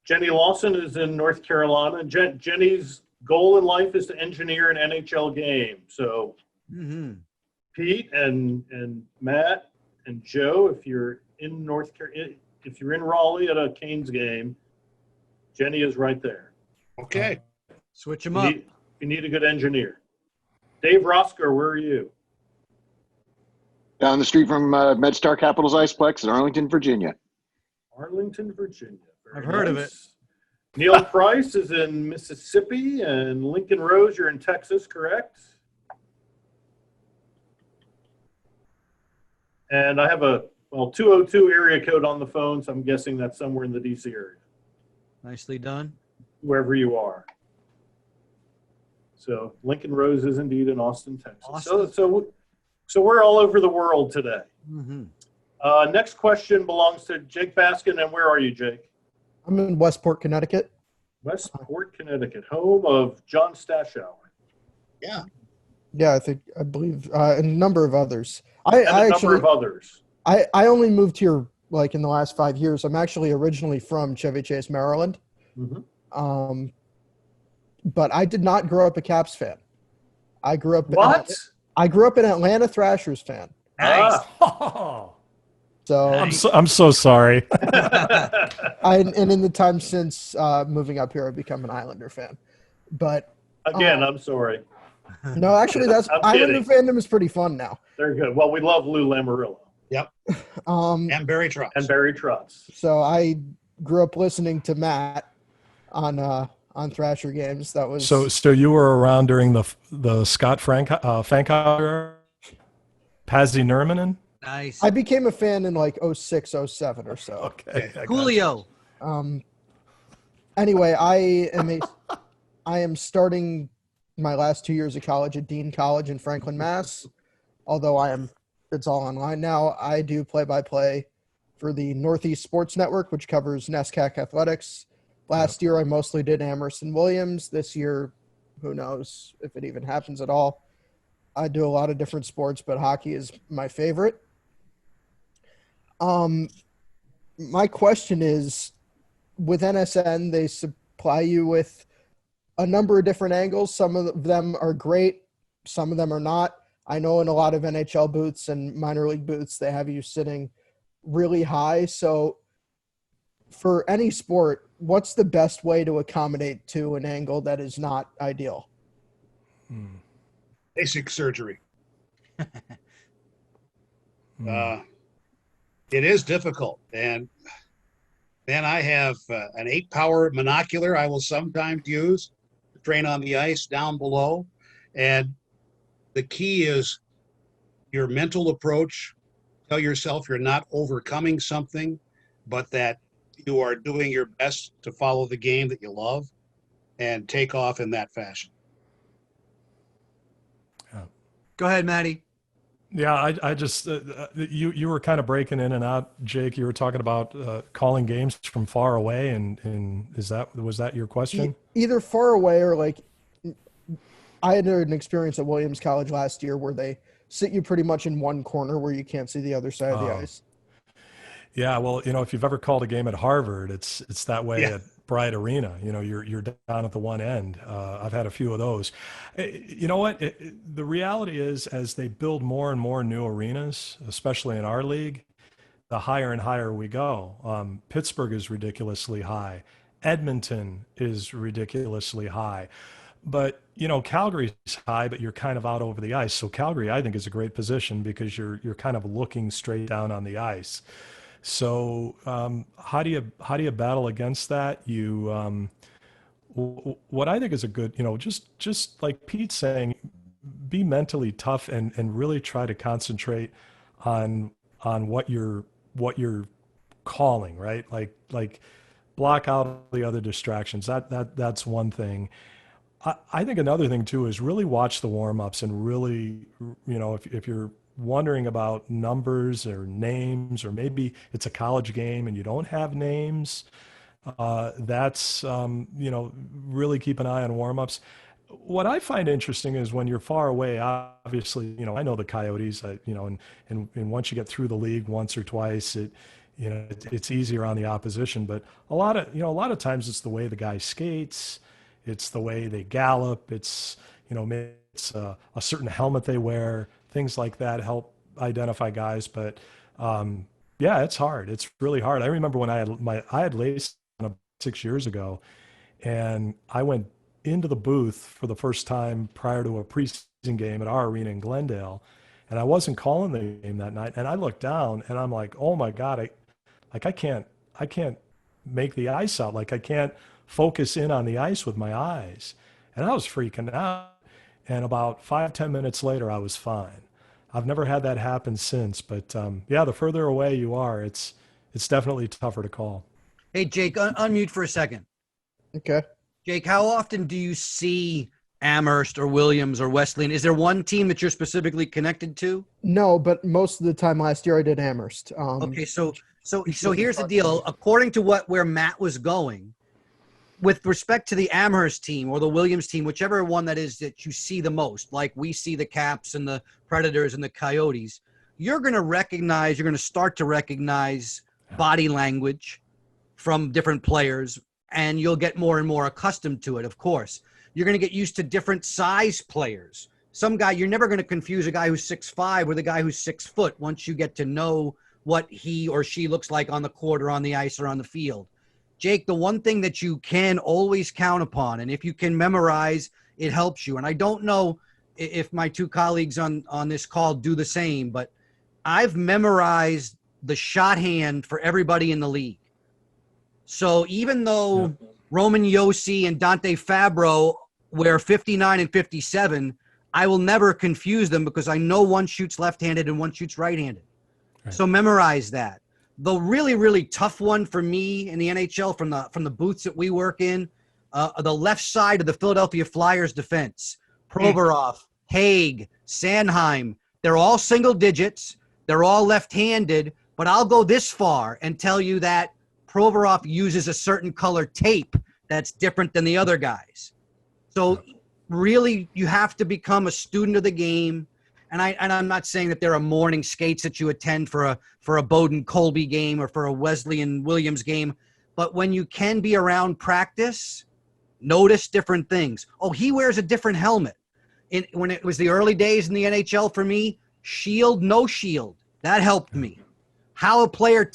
Jenny Lawson is in North Carolina. Jenny's goal in life is to engineer an NHL game. So Pete and Matt and Joe, if you're in if you're in Raleigh at a Canes game, Jenny is right there. Okay. Switch them up. You need a good engineer. Dave Rosker, where are you? Down the street from MedStar Capitals Iceplex in Arlington, Virginia. Arlington, Virginia. I've heard of it. Neil Price is in Mississippi, and Lincoln Rose, you're in Texas, correct? And I have a 202 area code on the phone, so I'm guessing that's somewhere in the DC area. Nicely done. Wherever you are. So Lincoln Rose is indeed in Austin, Texas. Awesome. So we're all over the world today. Mm-hmm. Next question belongs to Jake Baskin, and where are you, Jake? I'm in Westport, Connecticut. Westport, Connecticut, home of John Stashower. Yeah. Yeah, I believe, and a number of others. A number of others. I only moved here like in the last 5 years. I'm actually originally from Chevy Chase, Maryland. Mm-hmm. But I did not grow up a Caps fan. I grew up I grew up an Atlanta Thrashers fan. Nice. So I'm so sorry. and in the time since moving up here, I've become an Islander fan. But again, I'm sorry. No, actually, that's Islander fandom is pretty fun now. They're good. Well, we love Lou Lamoriello. Yep. And Barry Trotz. So I grew up listening to Matt on Thrasher games. That was so you were around during the Scott Fankhauer, Pazzi Nurmanen? Nice. I became a fan in like 06, 07 or so. Okay. Coolio. Anyway, I am starting my last 2 years of college at Dean College in Franklin, Mass. Although it's all online now. I do play-by-play for the Northeast Sports Network, which covers NESCAC athletics. Last year, I mostly did Amherst and Williams. This year, who knows if it even happens at all. I do a lot of different sports, but hockey is my favorite. My question is, with NSN, they supply you with a number of different angles. Some of them are great. Some of them are not. I know in a lot of NHL booths and minor league booths, they have you sitting really high. So for any sport, what's the best way to accommodate to an angle that is not ideal? Basic surgery. It is difficult. And then I have an 8-power monocular I will sometimes use to train on the ice down below. And the key is your mental approach. Tell yourself you're not overcoming something, but that you are doing your best to follow the game that you love and take off in that fashion. Go ahead, Maddie. Yeah, I just you were kind of breaking in and out, Jake. You were talking about calling games from far away, and was that your question? Either far away or like I had an experience at Williams College last year where they sit you pretty much in one corner where you can't see the other side of the ice. Yeah, well, if you've ever called a game at Harvard, it's that way at Bryant Arena. You're down at the one end. I've had a few of those. You know what? The reality is, as they build more and more new arenas, especially in our league, the higher and higher we go. Pittsburgh is ridiculously high. Edmonton is ridiculously high. But, Calgary's high, but you're kind of out over the ice. So Calgary, I think, is a great position because you're kind of looking straight down on the ice. So how do you battle against that? What I think is a good, just like Pete's saying, be mentally tough and really try to concentrate on what you're calling, right? Like block out the other distractions. That's one thing. I think another thing too is really watch the warm-ups and really, if you're wondering about numbers or names, or maybe it's a college game and you don't have names, that's, really keep an eye on warm-ups. What I find interesting is when you're far away, obviously, I know the Coyotes, and once you get through the league once or twice, it's easier on the opposition. But a lot of times it's the way the guy skates, it's the way they gallop, it's it's a certain helmet they wear, things like that help identify guys. But yeah, it's hard. It's really hard. I remember when I had lace 6 years ago, and I went into the booth for the first time prior to a preseason game at our arena in Glendale, and I wasn't calling the game that night. And I looked down, and I'm like, oh my God, I can't make the ice out. Like I can't focus in on the ice with my eyes. And I was freaking out. And about 5-10 minutes later, I was fine. I've never had that happen since. But yeah, the further away you are, it's definitely tougher to call. Hey, Jake, unmute for a second. Okay. Jake, how often do you see Amherst or Williams or Wesleyan? Is there one team that you're specifically connected to? No, but most of the time last year I did Amherst. Okay, so here's the deal. According to where Matt was going, with respect to the Amherst team or the Williams team, whichever one that is that you see the most, like we see the Caps and the Predators and the Coyotes, you're going to start to recognize body language from different players, and you'll get more and more accustomed to it, of course. You're going to get used to different size players. Some guy, you're never going to confuse a guy who's 6'5" with a guy who's 6 foot once you get to know what he or she looks like on the court or on the ice or on the field. Jake, the one thing that you can always count upon, and if you can memorize, it helps you. And I don't know if my two colleagues on this call do the same, but I've memorized the shot hand for everybody in the league. So even though Roman Yossi and Dante Fabro wear 59 and 57, I will never confuse them because I know one shoots left-handed and one shoots right-handed. Right. So memorize that. The really, really tough one for me in the NHL from the booths that we work in, the left side of the Philadelphia Flyers defense, Provorov, Haig, Sanheim, they're all single digits. They're all left-handed, but I'll go this far and tell you that Provorov uses a certain color tape that's different than the other guys. So really, you have to become a student of the game. And I'm not saying that there are morning skates that you attend for a Bowden Colby game or for a Wesleyan Williams game, but when you can be around practice, notice different things. Oh, he wears a different helmet. When it was the early days in the NHL for me, shield, no shield, that helped me. How a player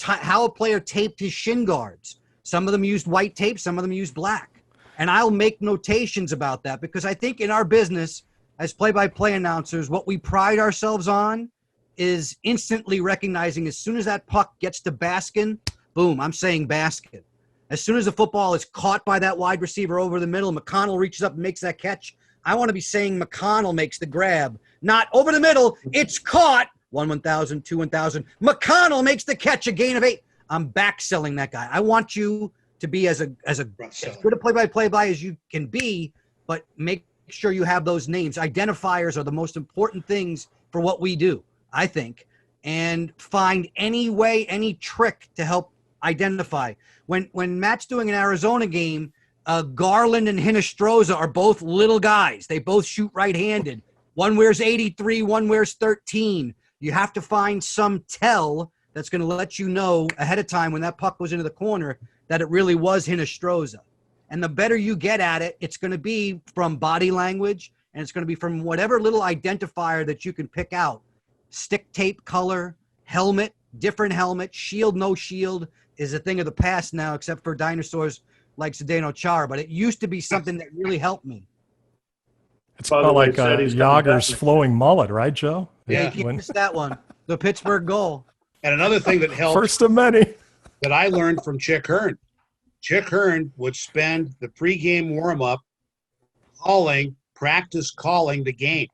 taped his shin guards. Some of them used white tape, some of them used black. And I'll make notations about that because I think in our business, as play-by-play announcers, what we pride ourselves on is instantly recognizing as soon as that puck gets to Baskin, boom, I'm saying Baskin. As soon as the football is caught by that wide receiver over the middle, McConnell reaches up and makes that catch, I want to be saying McConnell makes the grab, not over the middle, it's caught, 1,000, 2,000, McConnell makes the catch, a gain of 8. I'm back-selling that guy. I want you to be as good a play-by-play guy as you can be, but make sure you have those names. Identifiers are the most important things for what we do, I think, and find any way, any trick to help identify. When Matt's doing an Arizona game, Garland and Hinostroza are both little guys. They both shoot right-handed. One wears 83, one wears 13. You have to find some tell that's going to let you know ahead of time when that puck goes into the corner that it really was Hinostroza. And the better you get at it, it's going to be from body language, and it's going to be from whatever little identifier that you can pick out. Stick tape color, helmet, different helmet, shield, no shield is a thing of the past now, except for dinosaurs like Zdeno Chara. But it used to be something that really helped me. It's about like Yager's flowing mullet, right, Joe? Yeah, you can't miss that one. The Pittsburgh goal. And another thing that helped. First of many. That I learned from Chick Hearn. Chick Hearn would spend the pregame warm-up practice calling the game.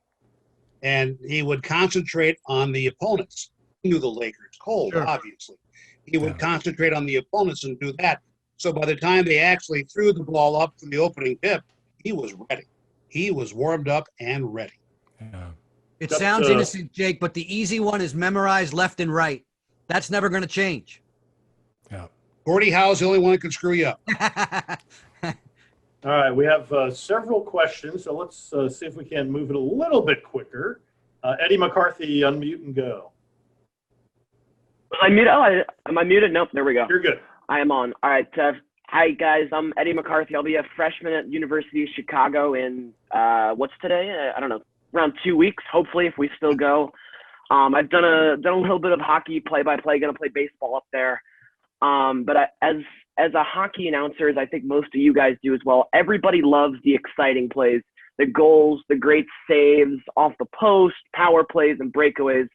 and he would concentrate on the opponents. He knew the Lakers cold, obviously. He would concentrate on the opponents and do that. So by the time they actually threw the ball up to the opening tip, he was ready. He was warmed up and ready. Yeah. It sounds innocent, Jake, but the easy one is memorize left and right. That's never going to change. Yeah. Gordie Howe's the only one that can screw you up. All right, we have several questions, so let's see if we can move it a little bit quicker. Eddie McCarthy, unmute and go. I muted? Oh, am I muted? Nope, there we go. You're good. I am on. All right. Hi, guys. I'm Eddie McCarthy. I'll be a freshman at University of Chicago in, what's today? I don't know, around 2 weeks, hopefully, if we still go. I've done a little bit of hockey play-by-play, going to play baseball up there. But as a hockey announcer, as I think most of you guys do as well, everybody loves the exciting plays, the goals, the great saves off the post, power plays, and breakaways.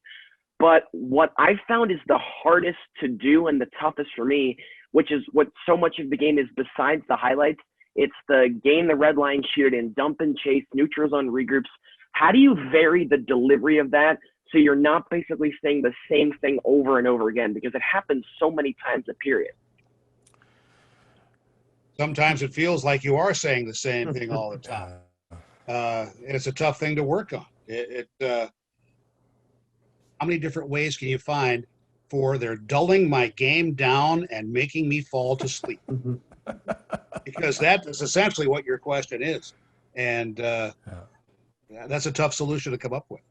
But what I found is the hardest to do and the toughest for me, which is what so much of the game is besides the highlights, it's the gain the red line, shoot it in, dump and chase, neutral zone regroups. How do you vary the delivery of that so you're not basically saying the same thing over and over again? Because it happens so many times a period. Sometimes it feels like you are saying the same thing all the time. It's a tough thing to work on. How many different ways can you find for they're dulling my game down and making me fall to sleep? Because that is essentially what your question is. And that's a tough solution to come up with.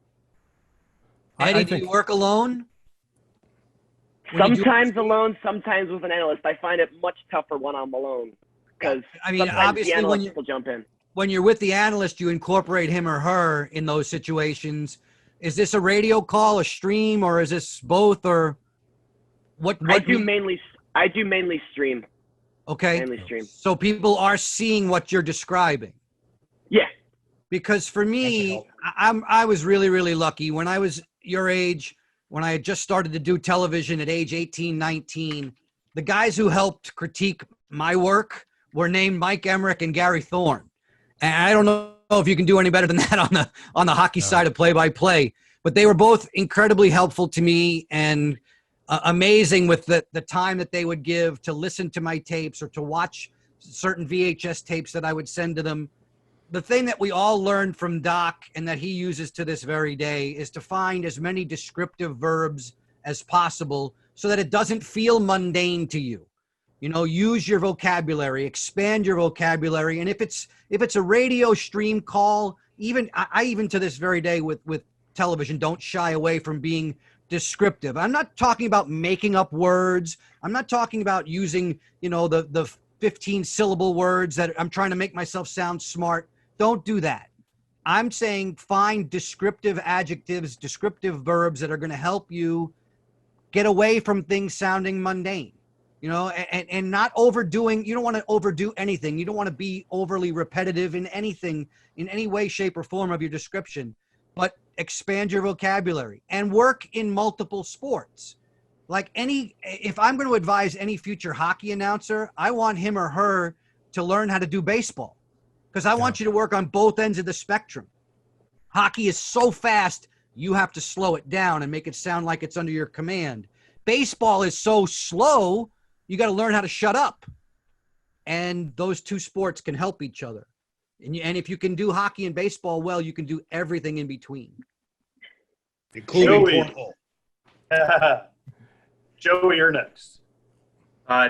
Eddie, do you work alone? Sometimes alone, sometimes with an analyst. I find it much tougher when I'm alone. Because I mean, obviously, when you jump in. When you're with the analyst, you incorporate him or her in those situations. Is this a radio call, a stream, or is this both, or what? I do mainly stream. Okay. Mainly stream. So people are seeing what you're describing. Yeah. Because for me, I was really, really lucky. When I was your age, when I had just started to do television at age 18, 19, the guys who helped critique my work were named Mike Emmerich and Gary Thorne. And I don't know if you can do any better than that on the hockey side of play-by-play. But they were both incredibly helpful to me and amazing with the time that they would give to listen to my tapes or to watch certain VHS tapes that I would send to them. The thing that we all learned from Doc and that he uses to this very day is to find as many descriptive verbs as possible so that it doesn't feel mundane to you. You know, use your vocabulary, expand your vocabulary. And if it's a radio stream call, I even to this very day with television, don't shy away from being descriptive. I'm not talking about making up words. I'm not talking about using, the 15 syllable words that I'm trying to make myself sound smart. Don't do that. I'm saying find descriptive adjectives, descriptive verbs that are going to help you get away from things sounding mundane. And not overdoing. You don't want to overdo anything. You don't want to be overly repetitive in anything, in any way, shape, or form of your description, but expand your vocabulary and work in multiple sports. If I'm going to advise any future hockey announcer, I want him or her to learn how to do baseball because I want you to work on both ends of the spectrum. Hockey is so fast, you have to slow it down and make it sound like it's under your command. Baseball is so slow, you got to learn how to shut up. And those two sports can help each other. And if you can do hockey and baseball well, you can do everything in between. Including cornhole. Joey, you're next.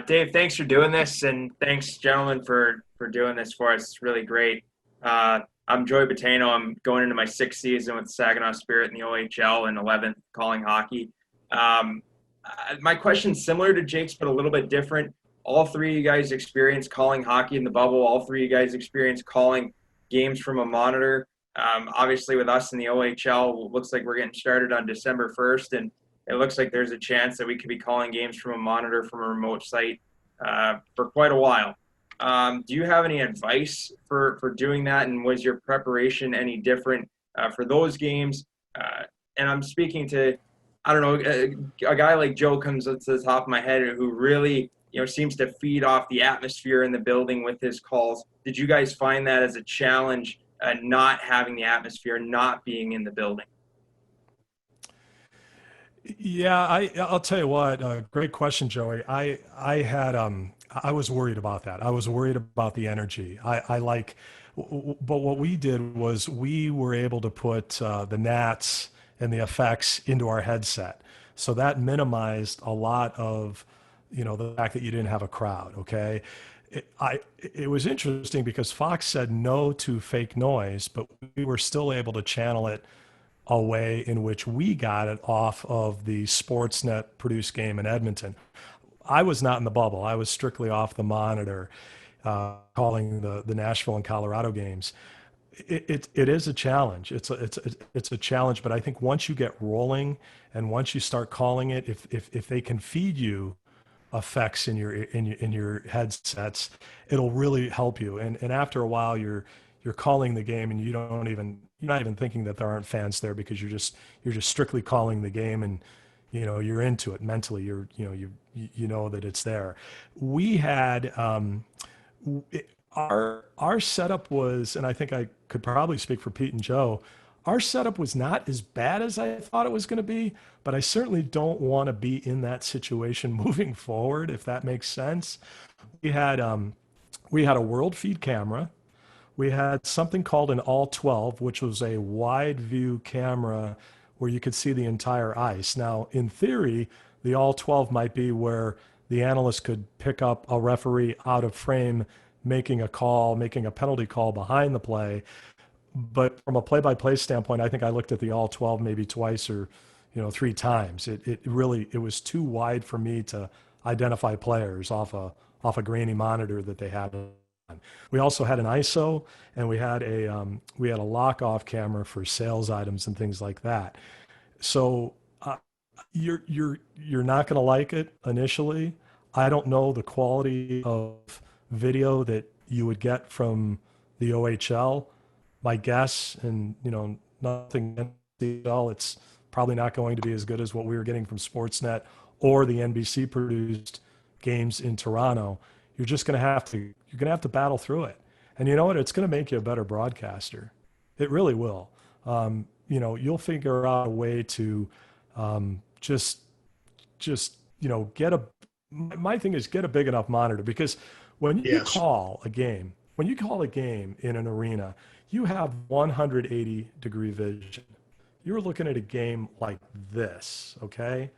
Dave, thanks for doing this. And thanks, gentlemen, for doing this for us. It's really great. I'm Joey Beninati. I'm going into my 6th season with Saginaw Spirit in the OHL and 11th calling hockey. My question's similar to Jake's, but a little bit different. All three of you guys experienced calling hockey in the bubble. All three of you guys experienced calling games from a monitor. Obviously, with us in the OHL, it looks like we're getting started on December 1st, and it looks like there's a chance that we could be calling games from a monitor from a remote site for quite a while. Do you have any advice for doing that, and was your preparation any different for those games? And I'm speaking to, I don't know, a guy like Joe comes to the top of my head who really, seems to feed off the atmosphere in the building with his calls. Did you guys find that as a challenge, not having the atmosphere, not being in the building? Yeah, I'll tell you what. Great question, Joey. I was worried about that. I was worried about the energy. But what we did was we were able to put the Nats and the effects into our headset, so that minimized a lot of, the fact that you didn't have a crowd. Okay, it was interesting because Fox said no to fake noise, but we were still able to channel it a way in which we got it off of the Sportsnet produced game in Edmonton. I was not in the bubble. I was strictly off the monitor, calling the Nashville and Colorado games. It is a challenge. It's a challenge, but I think once you get rolling and once you start calling it, if they can feed you effects in your headsets, it'll really help you. And after a while, you're calling the game and you're not even thinking that there aren't fans there, because you're just strictly calling the game, and you're into it mentally. You know that it's there. We had our setup was, and I think I could probably speak for Pete and Joe, our setup was not as bad as I thought it was going to be, but I certainly don't want to be in that situation moving forward, if that makes sense. We had a world feed camera. We had something called an all 12, which was a wide view camera where you could see the entire ice. Now, in theory, the all 12 might be where the analyst could pick up a referee out of frame, making a penalty call behind the play. But from a play-by-play standpoint, I think I looked at the all 12 maybe twice or 3 times. It was too wide for me to identify players off a grainy monitor that they had. We also had an ISO, and we had a lock-off camera for sales items and things like that. So you're not going to like it initially. I don't know the quality of video that you would get from the OHL. My guess, and nothing against the OHL, it's probably not going to be as good as what we were getting from Sportsnet or the NBC produced games in Toronto. You're just going to have to battle through it. And you know what? It's going to make you a better broadcaster. It really will. You'll figure out a way to just my thing is get a big enough monitor, because when you call a game in an arena, you have 180 degree vision. You're looking at a game like this, okay?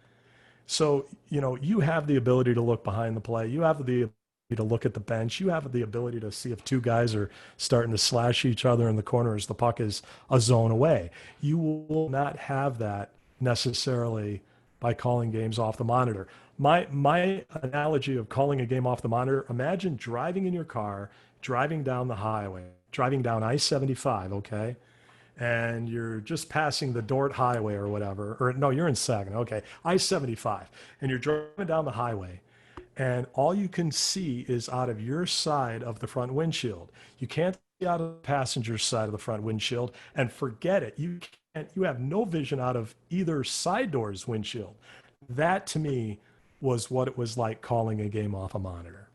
So, you have the ability to look behind the play. You have the ability to look at the bench. You have the ability to see if 2 guys are starting to slash each other in the corner as the puck is a zone away. You will not have that necessarily by calling games off the monitor. My analogy of calling a game off the monitor, imagine driving in your car, driving down the highway, driving down I-75, okay? And you're just passing the Dort Highway or whatever, or no, you're in Saginaw, okay, I-75, and you're driving down the highway, and all you can see is out of your side of the front windshield. You can't see out of the passenger side of the front windshield, and forget it. You have no vision out of either side door's windshield. That, to me, was what it was like calling a game off a monitor.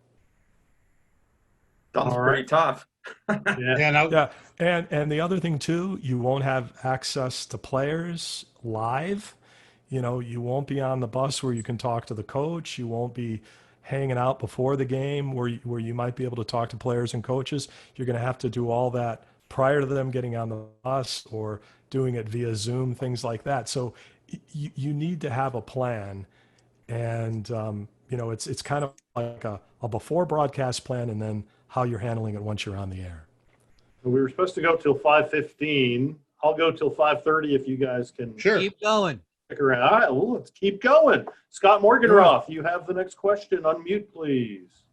Sounds pretty tough. Yeah. And the other thing too, you won't have access to players live. You won't be on the bus where you can talk to the coach. You won't be hanging out before the game where you might be able to talk to players and coaches. You're going to have to do all that prior to them getting on the bus or doing it via Zoom, things like that. So you need to have a plan, and it's kind of like a before broadcast plan, and then how you're handling it once you're on the air. We were supposed to go till 5:15. I'll go till 5:30 if you guys can. Sure. Keep going. Stick around. All right, well, let's keep going. Scott Morganroth, you have the next question. Unmute, please.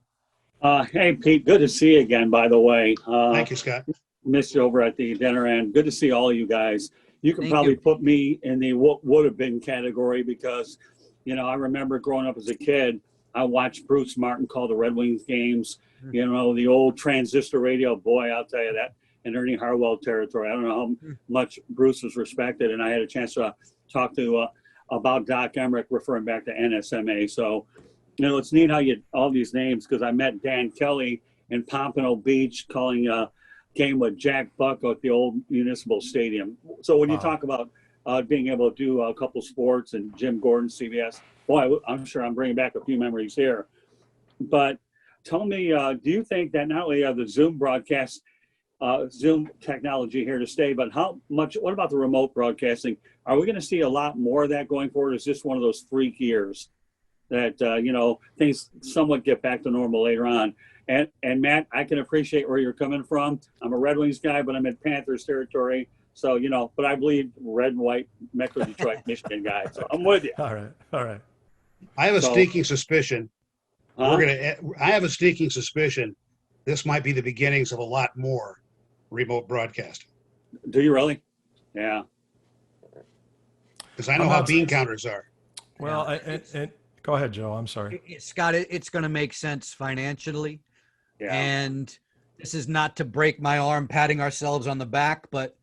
Hey, Pete, good to see you again, by the way. Thank you, Scott. Missed you over at the dinner, and good to see all you guys. You can probably put me in the what would have been category, because, I remember growing up as a kid, I watched Bruce Martin call the Red Wings games, the old transistor radio. Boy, I'll tell you that, in Ernie Harwell territory. I don't know how much Bruce was respected, and I had a chance to talk to about Doc Emmerich, referring back to NSMA. So, it's neat how you all these names, because I met Dan Kelly in Pompano Beach calling a game with Jack Buck at the old Municipal Stadium. So when you talk about being able to do a couple sports and Jim Gordon, CBS. Boy, I'm sure I'm bringing back a few memories here. But tell me, do you think that not only are the Zoom broadcasts, Zoom technology here to stay, but what about the remote broadcasting? Are we going to see a lot more of that going forward? Is this one of those freak years that, things somewhat get back to normal later on? And Matt, I can appreciate where you're coming from. I'm a Red Wings guy, but I'm in Panthers territory. So, but I believe red and white Metro Detroit, Michigan guy. So I'm with you. All right. I have a sneaking suspicion. I have a sneaking suspicion this might be the beginnings of a lot more remote broadcasting. Do you really? Yeah. Because I know how bean counters are. Well, and go ahead, Joe. I'm sorry. Scott, it's going to make sense financially. Yeah. And this is not to break my arm patting ourselves on the back, but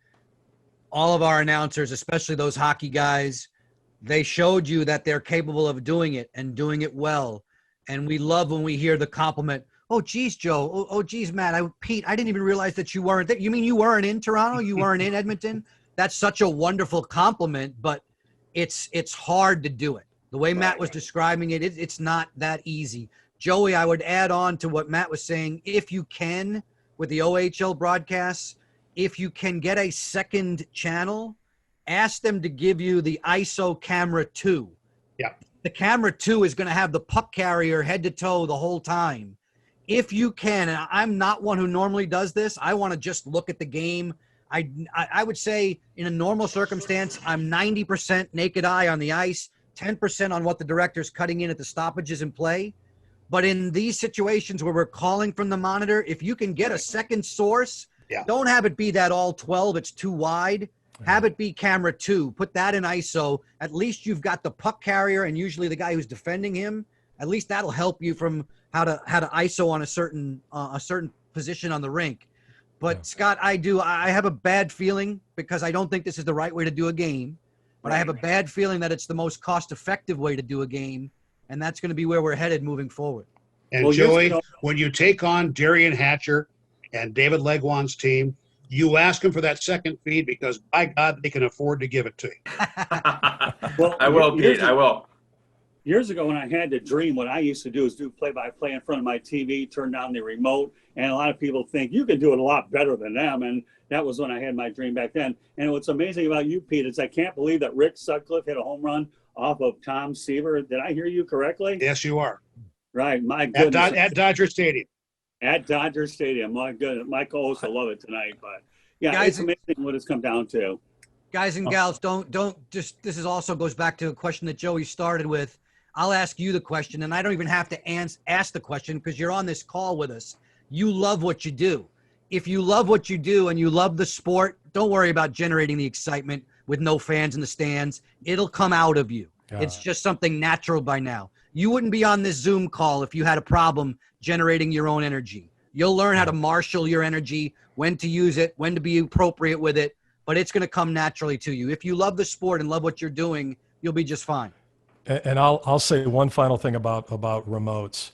all of our announcers, especially those hockey guys, they showed you that they're capable of doing it and doing it well. And we love when we hear the compliment, oh, geez, Joe. Oh, geez, Matt. Pete, I didn't even realize that you weren't there. You mean you weren't in Toronto? You weren't in Edmonton? That's such a wonderful compliment, but it's hard to do it. The way Matt was describing it, it's not that easy. Joey, I would add on to what Matt was saying. If you can, with the OHL broadcasts, if you can get a second channel, ask them to give you the ISO camera 2. Yeah. The camera 2 is going to have the puck carrier head to toe the whole time. If you can, and I'm not one who normally does this, I want to just look at the game. I would say in a normal circumstance, I'm 90% naked eye on the ice, 10% on what the director's cutting in at the stoppages and play. But in these situations where we're calling from the monitor, if you can get a second source, don't have it be that all 12, it's too wide. Have it be camera 2. Put that in ISO. At least you've got the puck carrier and usually the guy who's defending him. At least that'll help you from how to ISO on a certain position on the rink. But Scott, I have a bad feeling because I don't think this is the right way to do a game. But I have a bad feeling that it's the most cost-effective way to do a game, and that's going to be where we're headed moving forward. And Joey, when you take on Darian Hatcher and David Legwan's team, you ask them for that second feed because, by God, they can afford to give it to you. Well, I will, Pete. I will. Years ago when I had the dream, what I used to do is do play-by-play in front of my TV, turn down the remote, and a lot of people think you can do it a lot better than them, and that was when I had my dream back then. And what's amazing about you, Pete, is I can't believe that Rick Sutcliffe hit a home run off of Tom Seaver. Did I hear you correctly? Yes, you are. Right. My goodness. At Dodger Stadium. At Dodger Stadium. My goodness. My co-hosts will love it tonight. But, yeah, guys, it's amazing what it's come down to. Guys and gals, don't just – this is also goes back to a question that Joey started with. I'll ask you the question, and I don't even have to ask the question because you're on this call with us. You love what you do. If you love what you do and you love the sport, don't worry about generating the excitement with no fans in the stands. It'll come out of you. Yeah. It's just something natural by now. You wouldn't be on this Zoom call if you had a problem generating your own energy. You'll learn how to marshal your energy, when to use it, when to be appropriate with it, but it's going to come naturally to you. If you love the sport and love what you're doing, you'll be just fine. And I'll say one final thing about remotes.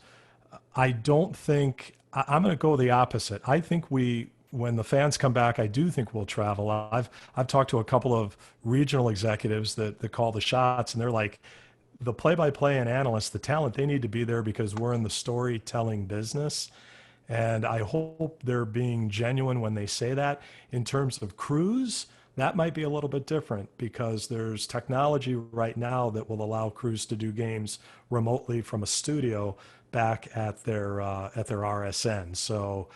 I don't think I'm going to go the opposite. I think when the fans come back, I do think we'll travel. I've talked to a couple of regional executives that call the shots, and they're like, the play-by-play and analysts, the talent, they need to be there because we're in the storytelling business. And I hope they're being genuine when they say that. In terms of crews, that might be a little bit different because there's technology right now that will allow crews to do games remotely from a studio back at their RSN. So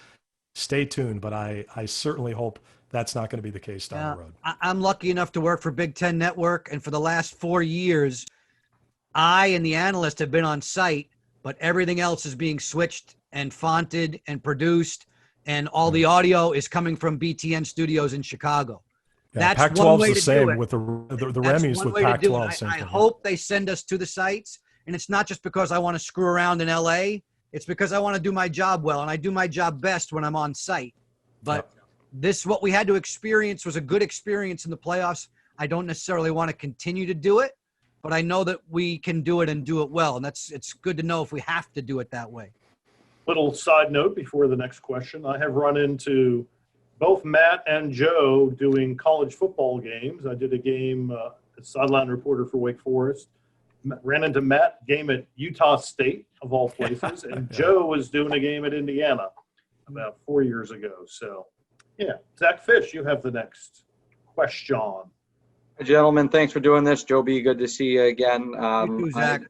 stay tuned, but I certainly hope that's not going to be the case down the road. I'm lucky enough to work for Big Ten Network, and for the last 4 years, I and the analyst have been on site, but everything else is being switched and fonted and produced, and all the audio is coming from BTN Studios in Chicago. Yeah, that's Pac-12 one way is the to same do it. with the Remy's with Pac-12. I hope they send us to the sites, and it's not just because I want to screw around in LA. It's because I want to do my job well, and I do my job best when I'm on site. But what we had to experience was a good experience in the playoffs. I don't necessarily want to continue to do it, but I know that we can do it and do it well, and it's good to know if we have to do it that way. Little side note before the next question. I have run into both Matt and Joe doing college football games. I did a game as sideline reporter for Wake Forest. Ran into Matt, game at Utah State, of all places, and Joe was doing a game at Indiana about 4 years ago. So, yeah. Zach Fish, you have the next question. Hey, gentlemen, thanks for doing this. Joe B., good to see you again. You too, Zach.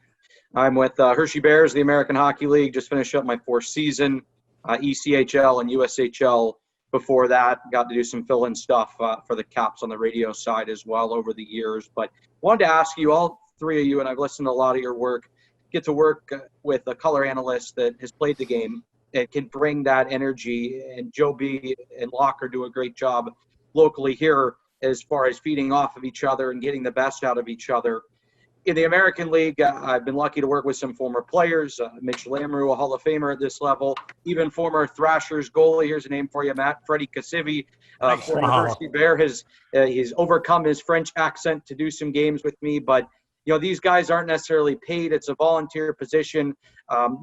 I'm with Hershey Bears, the American Hockey League. Just finished up my fourth season, ECHL and USHL. Before that, got to do some fill-in stuff for the Caps on the radio side as well over the years. But wanted to ask you, all three of you, and I've listened to a lot of your work, get to work with a color analyst that has played the game. It can bring that energy, and Joe B. and Locker do a great job locally here as far as feeding off of each other and getting the best out of each other. In the American League, I've been lucky to work with some former players, Mitch Lamrew, a Hall of Famer at this level, even former Thrashers goalie. Here's a name for you, Matt, Freddie Cassivi, former Hershey Bear. He's overcome his French accent to do some games with me, but these guys aren't necessarily paid. It's a volunteer position.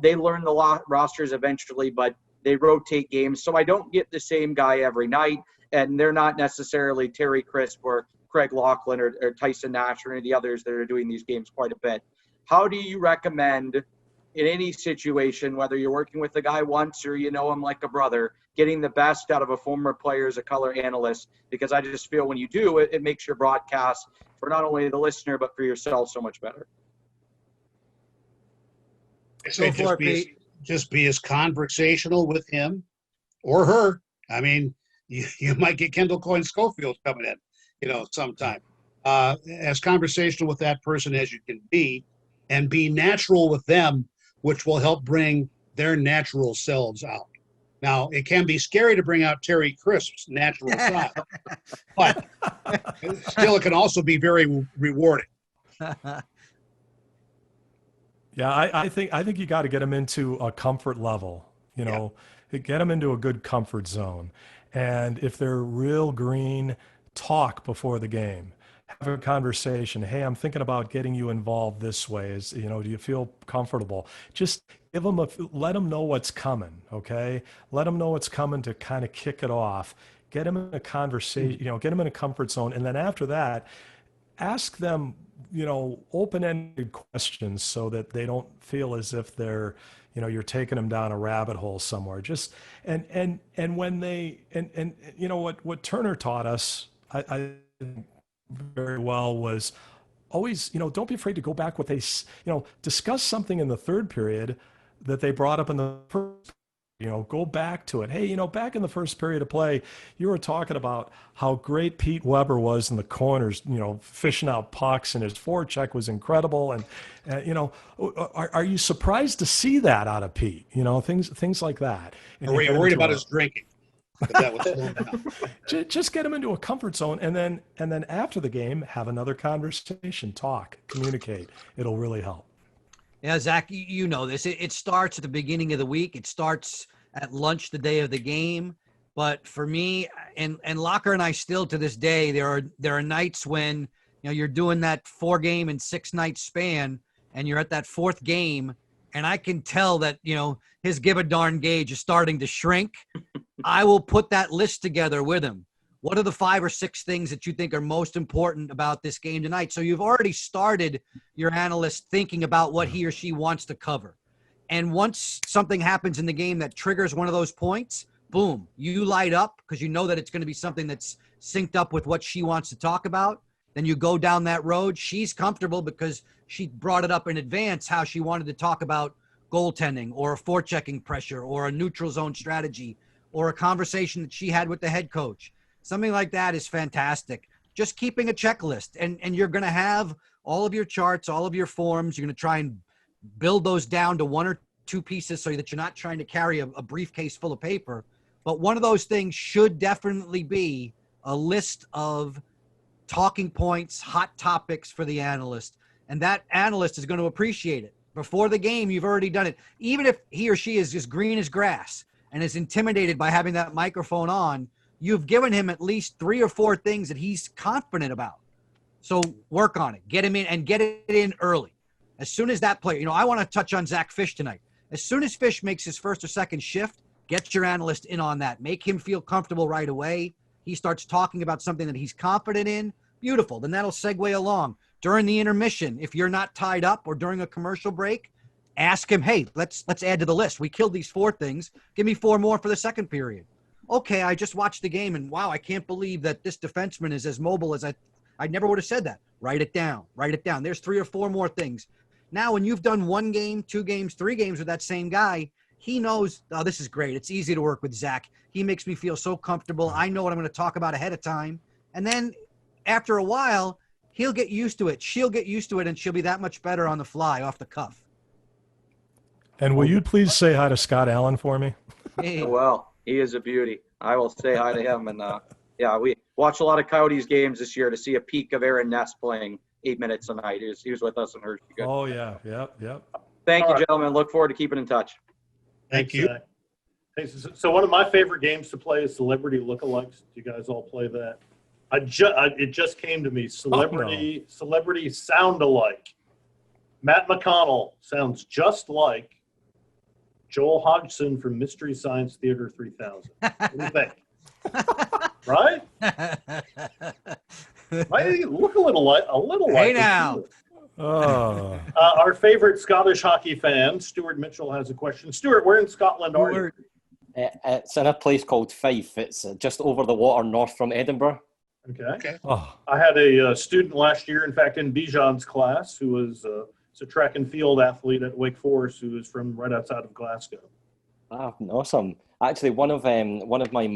They learn the rosters eventually, but they rotate games. So I don't get the same guy every night, and they're not necessarily Terry Crisp or Craig Laughlin or Tyson Nash or any of the others that are doing these games quite a bit. How do you recommend in any situation, whether you're working with the guy once or you know him like a brother, getting the best out of a former player as a color analyst? Because I just feel when you do it, it makes your broadcast for not only the listener, but for yourself so much better. I say just be as conversational with him or her. I mean, you might get Kendall Coyne Schofield coming in, sometime. As conversational with that person as you can be, and be natural with them, which will help bring their natural selves out. Now, it can be scary to bring out Terry Crisp's natural side, but still, it can also be very rewarding. Yeah, I think you got to get them into a comfort level. Get them into a good comfort zone, and if they're real green, talk before the game. Have a conversation. Hey, I'm thinking about getting you involved this way. Do you feel comfortable? Just let them know what's coming. Okay, let them know what's coming to kind of kick it off. Get them in a conversation. Get them in a comfort zone, and then after that, ask them, open-ended questions so that they don't feel as if they're, you're taking them down a rabbit hole somewhere. Just and when they what Turner taught us, I very well was always, don't be afraid to go back what they, discuss something in the third period that they brought up in the first. Go back to it. Hey, back in the first period of play, you were talking about how great Pete Weber was in the corners, fishing out pucks, and his forecheck was incredible. And, are you surprised to see that out of Pete? Things like that. And or were you worried about his drinking? Just get him into a comfort zone, and then after the game, have another conversation, talk, communicate. It'll really help. Yeah, Zach, you know this. It starts at the beginning of the week. It starts at lunch the day of the game. But for me, and Locker and I still to this day, there are nights when you're doing that 4-game and 6-night span, and you're at that fourth game, and I can tell that his give a darn gauge is starting to shrink. I will put that list together with him. What are the 5 or 6 things that you think are most important about this game tonight? So you've already started your analyst thinking about what he or she wants to cover. And once something happens in the game that triggers one of those points, boom, you light up because you know that it's going to be something that's synced up with what she wants to talk about. Then you go down that road. She's comfortable because she brought it up in advance how she wanted to talk about goaltending or a forechecking pressure or a neutral zone strategy or a conversation that she had with the head coach. Something like that is fantastic. Just keeping a checklist, and you're going to have all of your charts, all of your forms. You're going to try and build those down to 1 or 2 pieces so that you're not trying to carry a briefcase full of paper. But one of those things should definitely be a list of talking points, hot topics for the analyst. And that analyst is going to appreciate it. Before the game, you've already done it. Even if he or she is just green as grass and is intimidated by having that microphone on, you've given him at least 3 or 4 things that he's confident about. So work on it. Get him in and get it in early. As soon as that player, I want to touch on Zach Fish tonight. As soon as Fish makes his first or second shift, Get your analyst in on that. Make him feel comfortable right away. He starts talking about something that he's confident in. Beautiful. Then that'll segue along. During the intermission, if you're not tied up, or during a commercial break, ask him, hey, let's add to the list. We killed these 4 things. Give me 4 more for the second period. Okay, I just watched the game, and wow, I can't believe that this defenseman is as mobile as I never would have said that. Write it down. Write it down. There's 3 or 4 more things. Now, when you've done 1 game, 2 games, 3 games with that same guy, he knows, oh, this is great. It's easy to work with Zach. He makes me feel so comfortable. I know what I'm going to talk about ahead of time. And then after a while, he'll get used to it. She'll get used to it, and she'll be that much better on the fly, off the cuff. And will you please say hi to Scott Allen for me? Hey. Well, he is a beauty. I will say hi to him. And yeah, we watched a lot of Coyotes games this year to see a peak of Aaron Ness playing 8 minutes a night. He was with us in Hershey. Good. Oh, yeah. Yep. Thank you, gentlemen. Look forward to keeping in touch. Thank you. Hey, so one of my favorite games to play is Celebrity Lookalikes. Do you guys all play that? It just came to me. Celebrity Sound-alike. Matt McConnell sounds just like Joel Hodgson from Mystery Science Theater 3000. What do you think? Right? Might look a little like. Hey now. Our favorite Scottish hockey fan, Stuart Mitchell, has a question. Stuart, where in Scotland are you? It's in a place called Fife. It's just over the water north from Edinburgh. Okay. Oh. I had a student last year, in fact, in Bijan's class, who was a track and field athlete at Wake Forest, who is from right outside of Glasgow. Ah, awesome. Actually, one of my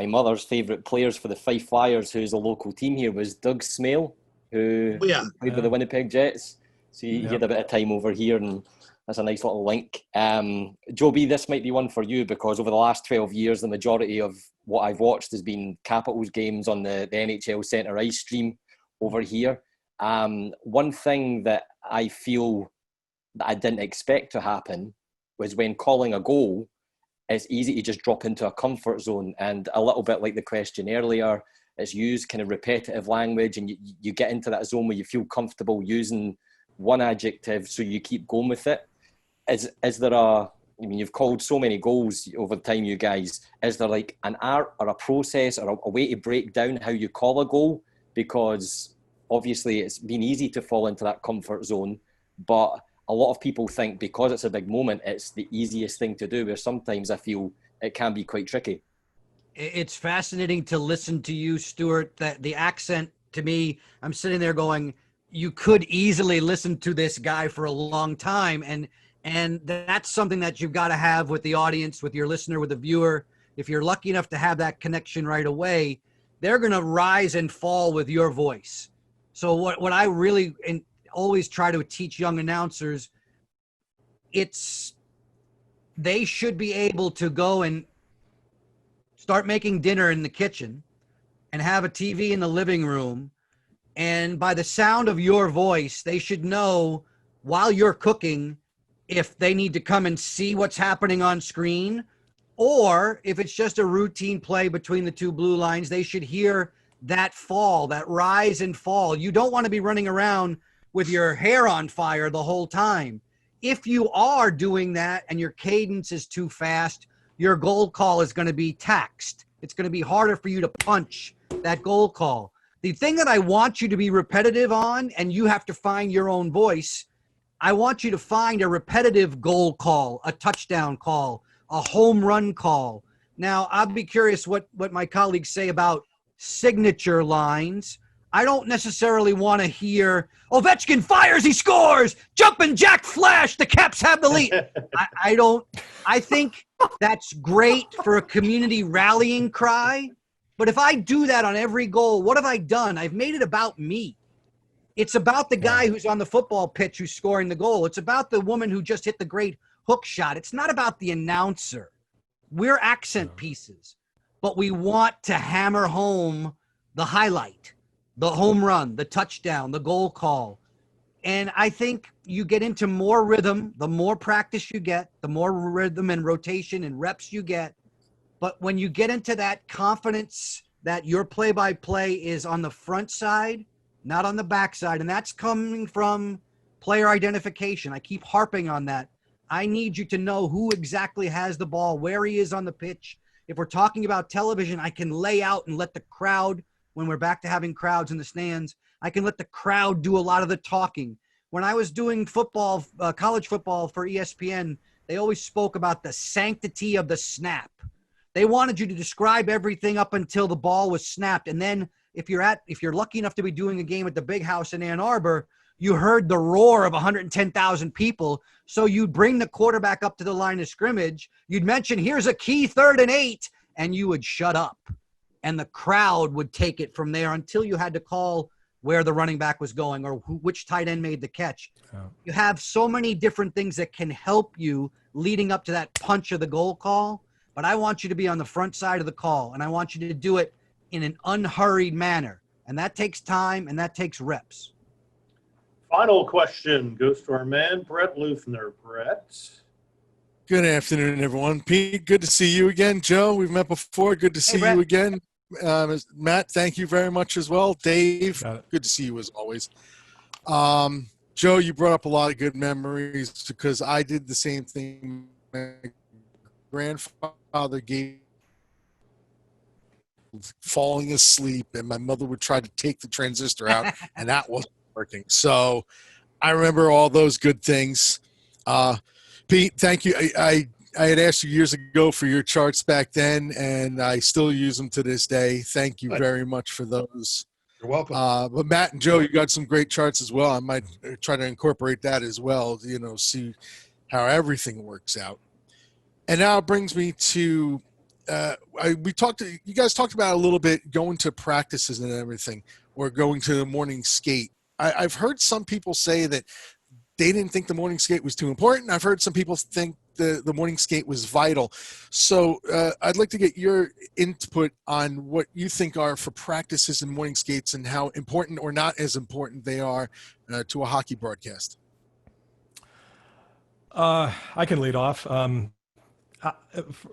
mother's favourite players for the Fife Flyers, who's a local team here, was Doug Smale, who played with the Winnipeg Jets. So he had a bit of time over here, and that's a nice little link. Joe B, this might be one for you, because over the last 12 years, the majority of what I've watched has been Capitals games on the NHL Centre Ice stream over here. One thing that I feel that I didn't expect to happen was when calling a goal, it's easy to just drop into a comfort zone, and a little bit like the question earlier, it's used kind of repetitive language, and you get into that zone where you feel comfortable using one adjective, so you keep going with it. Is there you've called so many goals over time, you guys. Is there like an art or a process or a way to break down how you call a goal? Because obviously it's been easy to fall into that comfort zone, but a lot of people think because it's a big moment, it's the easiest thing to do, where sometimes I feel it can be quite tricky. It's fascinating to listen to you, Stuart. That the accent, to me, I'm sitting there going, you could easily listen to this guy for a long time. And that's something that you've got to have with the audience, with your listener, with the viewer. If you're lucky enough to have that connection right away, they're going to rise and fall with your voice. So what I really always try to teach young announcers, they should be able to go and start making dinner in the kitchen and have a TV in the living room. And by the sound of your voice, they should know while you're cooking if they need to come and see what's happening on screen, or if it's just a routine play between the 2 blue lines, they should hear that fall, that rise and fall. You don't want to be running around with your hair on fire the whole time. If you are doing that and your cadence is too fast, your goal call is going to be taxed. It's going to be harder for you to punch that goal call. The thing that I want you to be repetitive on, and you have to find your own voice, I want you to find a repetitive goal call, a touchdown call, a home run call. Now, I'd be curious what my colleagues say about signature lines. I don't necessarily want to hear, Ovechkin fires, he scores, jumping Jack Flash, the Caps have the lead. I think that's great for a community rallying cry. But if I do that on every goal, what have I done? I've made it about me. It's about the guy who's on the football pitch who's scoring the goal. It's about the woman who just hit the great hook shot. It's not about the announcer. We're accent pieces, but we want to hammer home the highlight, the home run, the touchdown, the goal call. And I think you get into more rhythm, the more practice you get, the more rhythm and rotation and reps you get. But when you get into that confidence that your play-by-play is on the front side, not on the back side, and that's coming from player identification. I keep harping on that. I need you to know who exactly has the ball, where he is on the pitch. If we're talking about television, I can lay out and let the crowd, when we're back to having crowds in the stands, I can let the crowd do a lot of the talking. When I was doing football, college football for ESPN, they always spoke about the sanctity of the snap. They wanted you to describe everything up until the ball was snapped. And then if you're lucky enough to be doing a game at the Big House in Ann Arbor, you heard the roar of 110,000 people. So you'd bring the quarterback up to the line of scrimmage. You'd mention, here's a key 3rd and 8, and you would shut up. And the crowd would take it from there until you had to call where the running back was going or which tight end made the catch. Oh. You have so many different things that can help you leading up to that punch of the goal call. But I want you to be on the front side of the call, and I want you to do it in an unhurried manner. And that takes time, and that takes reps. Final question goes to our man, Brett Luthner. Brett. Good afternoon, everyone. Pete, good to see you again. Joe, we've met before. Good to see you again. Matt, thank you very much as well. Dave, good to see you as always. Joe, you brought up a lot of good memories because I did the same thing. My grandfather gave falling asleep, and my mother would try to take the transistor out, and that wasn't working. So I remember all those good things. Pete, thank you. I had asked you years ago for your charts back then, and I still use them to this day. Thank you very much for those. You're welcome. But Matt and Joe, you got some great charts as well. I might try to incorporate that as well, see how everything works out. And now it brings me to you guys talked about a little bit going to practices and everything, or going to the morning skate. I've heard some people say that they didn't think the morning skate was too important. I've heard some people think the morning skate was vital. So I'd like to get your input on what you think are for practices and morning skates and how important or not as important they are to a hockey broadcast. I can lead off.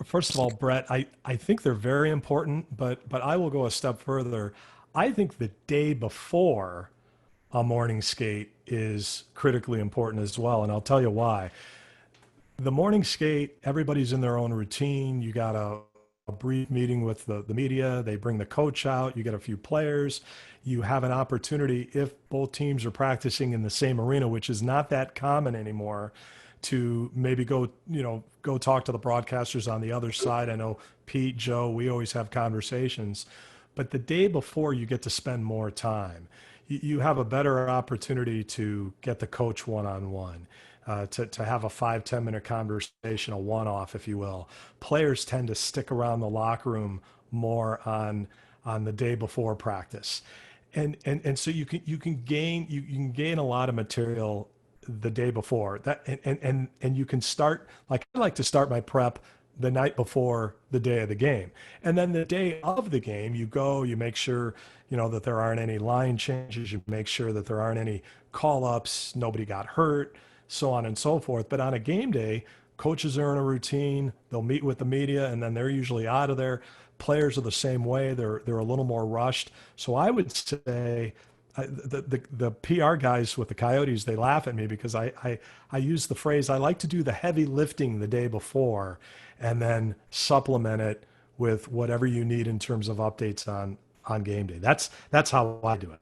First of all, Brett, I think they're very important, but I will go a step further. I think the day before a morning skate is critically important as well, and I'll tell you why. The morning skate, everybody's in their own routine. You got a brief meeting with the media. They bring the coach out. You get a few players. You have an opportunity, if both teams are practicing in the same arena, which is not that common anymore, to maybe go talk to the broadcasters on the other side. I know Pete, Joe, we always have conversations, but the day before you get to spend more time. You have a better opportunity to get the coach one-on-one, to have a 5-10 minute conversation, a one-off, if you will. Players tend to stick around the locker room more on the day before practice. And so you can gain a lot of material the day before that, and you can start, like I like to start my prep the night before the day of the game. And then the day of the game, you make sure, that there aren't any line changes, you make sure that there aren't any call-ups, nobody got hurt, so on and so forth. But on a game day, coaches are in a routine, they'll meet with the media, and then they're usually out of there. Players are the same way, they're a little more rushed. So I would say the PR guys with the Coyotes, they laugh at me because I use the phrase, I like to do the heavy lifting the day before and then supplement it with whatever you need in terms of updates on game day. That's how I do it.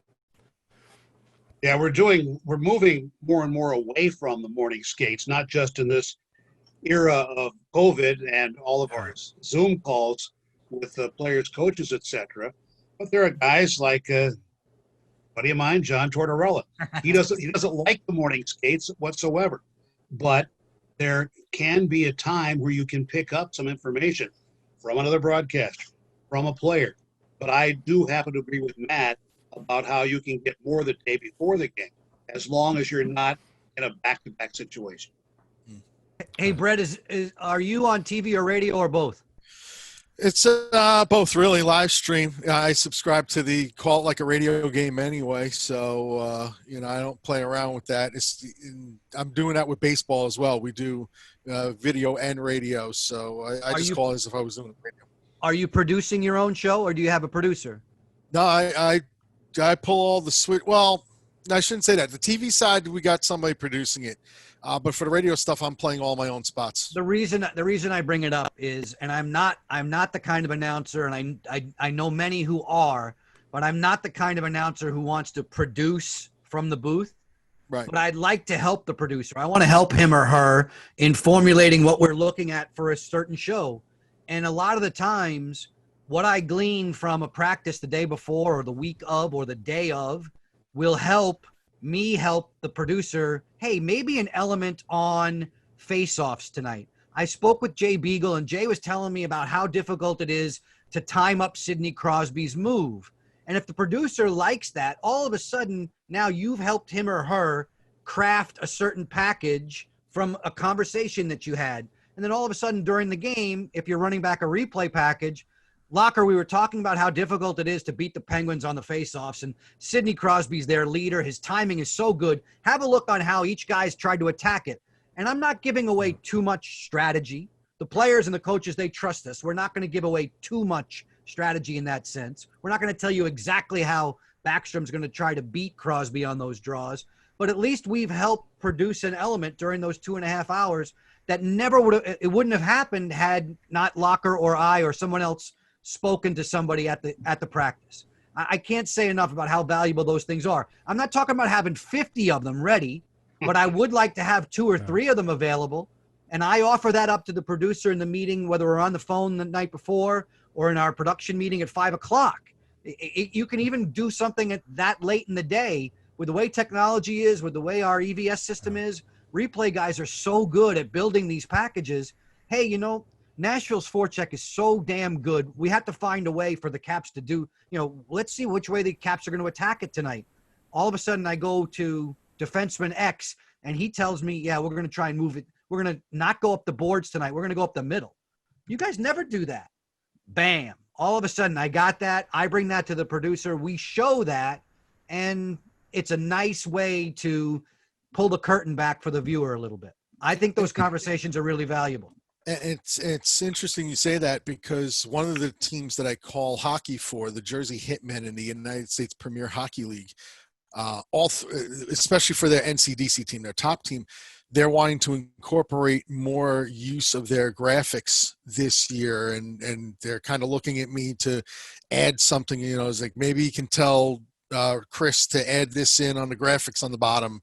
Yeah, we're moving more and more away from the morning skates, not just in this era of COVID and all of our Zoom calls with the players, coaches, etc. But there are guys like buddy of mine, John Tortorella. He doesn't like the morning skates whatsoever. But there can be a time where you can pick up some information from another broadcaster, from a player. But I do happen to agree with Matt about how you can get more the day before the game, as long as you're not in a back-to-back situation. Hey, Brett, are you on TV or radio or both? It's both, really. Live stream. I subscribe to the Call It Like a Radio game anyway, so I don't play around with that. I'm doing that with baseball as well. We do video and radio, so I just call it as if I was doing radio. Are you producing your own show, or do you have a producer? No, I pull all the switch. Well, I shouldn't say that. The TV side, we got somebody producing it. But for the radio stuff, I'm playing all my own spots. The reason I bring it up is, and I'm not the kind of announcer, and I know many who are, but I'm not the kind of announcer who wants to produce from the booth. Right. But I'd like to help the producer. I want to help him or her in formulating what we're looking at for a certain show. And a lot of the times, what I glean from a practice the day before or the week of or the day of will help me help the producer. Hey, maybe an element on face-offs tonight. I spoke with Jay Beagle, and Jay was telling me about how difficult it is to time up Sidney Crosby's move. And if the producer likes that, all of a sudden, now you've helped him or her craft a certain package from a conversation that you had. And then all of a sudden during the game, if you're running back a replay package, Locker, we were talking about how difficult it is to beat the Penguins on the faceoffs, and Sidney Crosby's their leader. His timing is so good. Have a look on how each guy's tried to attack it. And I'm not giving away too much strategy. The players and the coaches, they trust us. We're not going to give away too much strategy in that sense. We're not going to tell you exactly how Backstrom's going to try to beat Crosby on those draws. But at least we've helped produce an element during those 2.5 hours that never would have, it wouldn't have happened had not Locker or I or someone else spoken to somebody at the practice. I can't say enough about how valuable those things are. I'm not talking about having 50 of them ready, but I would like to have 2 or 3 of them available. And I offer that up to the producer in the meeting, whether we're on the phone the night before or in our production meeting at 5 o'clock. You can even do something at that late in the day with the way technology is, with the way our EVS system is. Replay guys are so good at building these packages. Hey, you know, Nashville's forecheck is so damn good. We have to find a way for the Caps to do, you know, let's see which way the Caps are going to attack it tonight. All of a sudden I go to defenseman X and he tells me, yeah, we're going to try and move it. We're going to not go up the boards tonight. We're going to go up the middle. You guys never do that. Bam. All of a sudden I got that. I bring that to the producer. We show that, and it's a nice way to pull the curtain back for the viewer a little bit. I think those conversations are really valuable. It's interesting you say that, because one of the teams that I call hockey for, the Jersey Hitmen in the United States Premier Hockey League, especially for their NCDC team, their top team, they're wanting to incorporate more use of their graphics this year, and they're kind of looking at me to add something. You know, it's like, maybe you can tell Chris to add this in on the graphics on the bottom.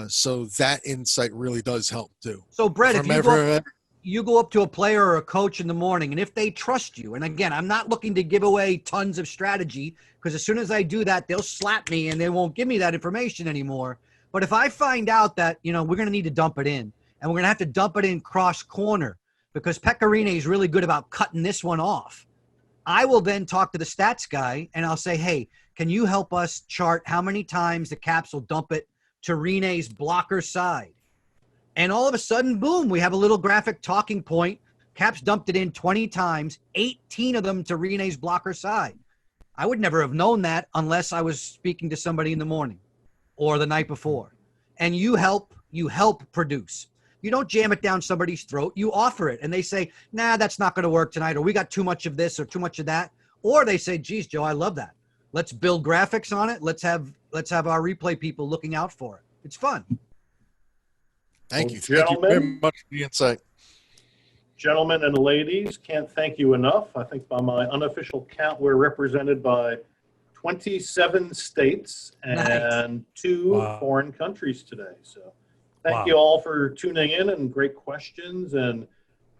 So that insight really does help too. So Brett, if you go up to a player or a coach in the morning, and if they trust you, and again, I'm not looking to give away tons of strategy, because as soon as I do that, they'll slap me and they won't give me that information anymore. But if I find out that, you know, we're going to need to dump it in, and we're going to have to dump it in cross corner because Pecorine is really good about cutting this one off, I will then talk to the stats guy and I'll say, hey, can you help us chart how many times the Caps will dump it to Rine's blocker side? And all of a sudden, boom, we have a little graphic talking point. Caps dumped it in 20 times, 18 of them to Rine's blocker side. I would never have known that unless I was speaking to somebody in the morning or the night before. And you help produce. You don't jam it down somebody's throat. You offer it. And they say, nah, that's not going to work tonight, or we got too much of this or too much of that. Or they say, geez, Joe, I love that. Let's build graphics on it. Let's have our replay people looking out for it. It's fun. Thank you. Thank you very much for the insight. Gentlemen and ladies, can't thank you enough. I think by my unofficial count, we're represented by 27 states and 2 foreign countries today. So thank you all for tuning in and great questions. And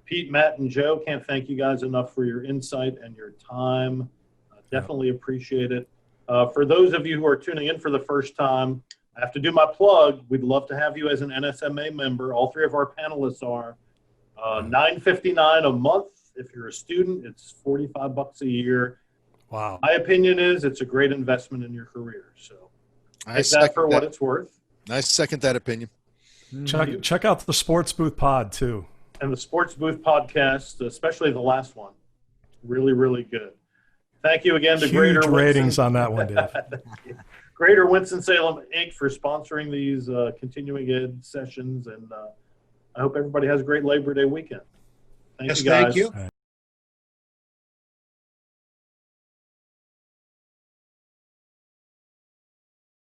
Pete, Matt, and Joe, can't thank you guys enough for your insight and your time. Definitely appreciate it. For those of you who are tuning in for the first time, I have to do my plug. We'd love to have you as an NSMA member. All 3 of our panelists are $9.59 a month. If you're a student, it's $45 a year. Wow. My opinion is it's a great investment in your career. So take that for what it's worth. I second that opinion. Check out the Sports Booth Pod too. And the Sports Booth Podcast, especially the last one. Really, really good. Thank you again to Huge ratings on that one, Dave. Greater Winston-Salem, Inc. for sponsoring these continuing ed sessions. And I hope everybody has a great Labor Day weekend. Thank you, guys. Thank you.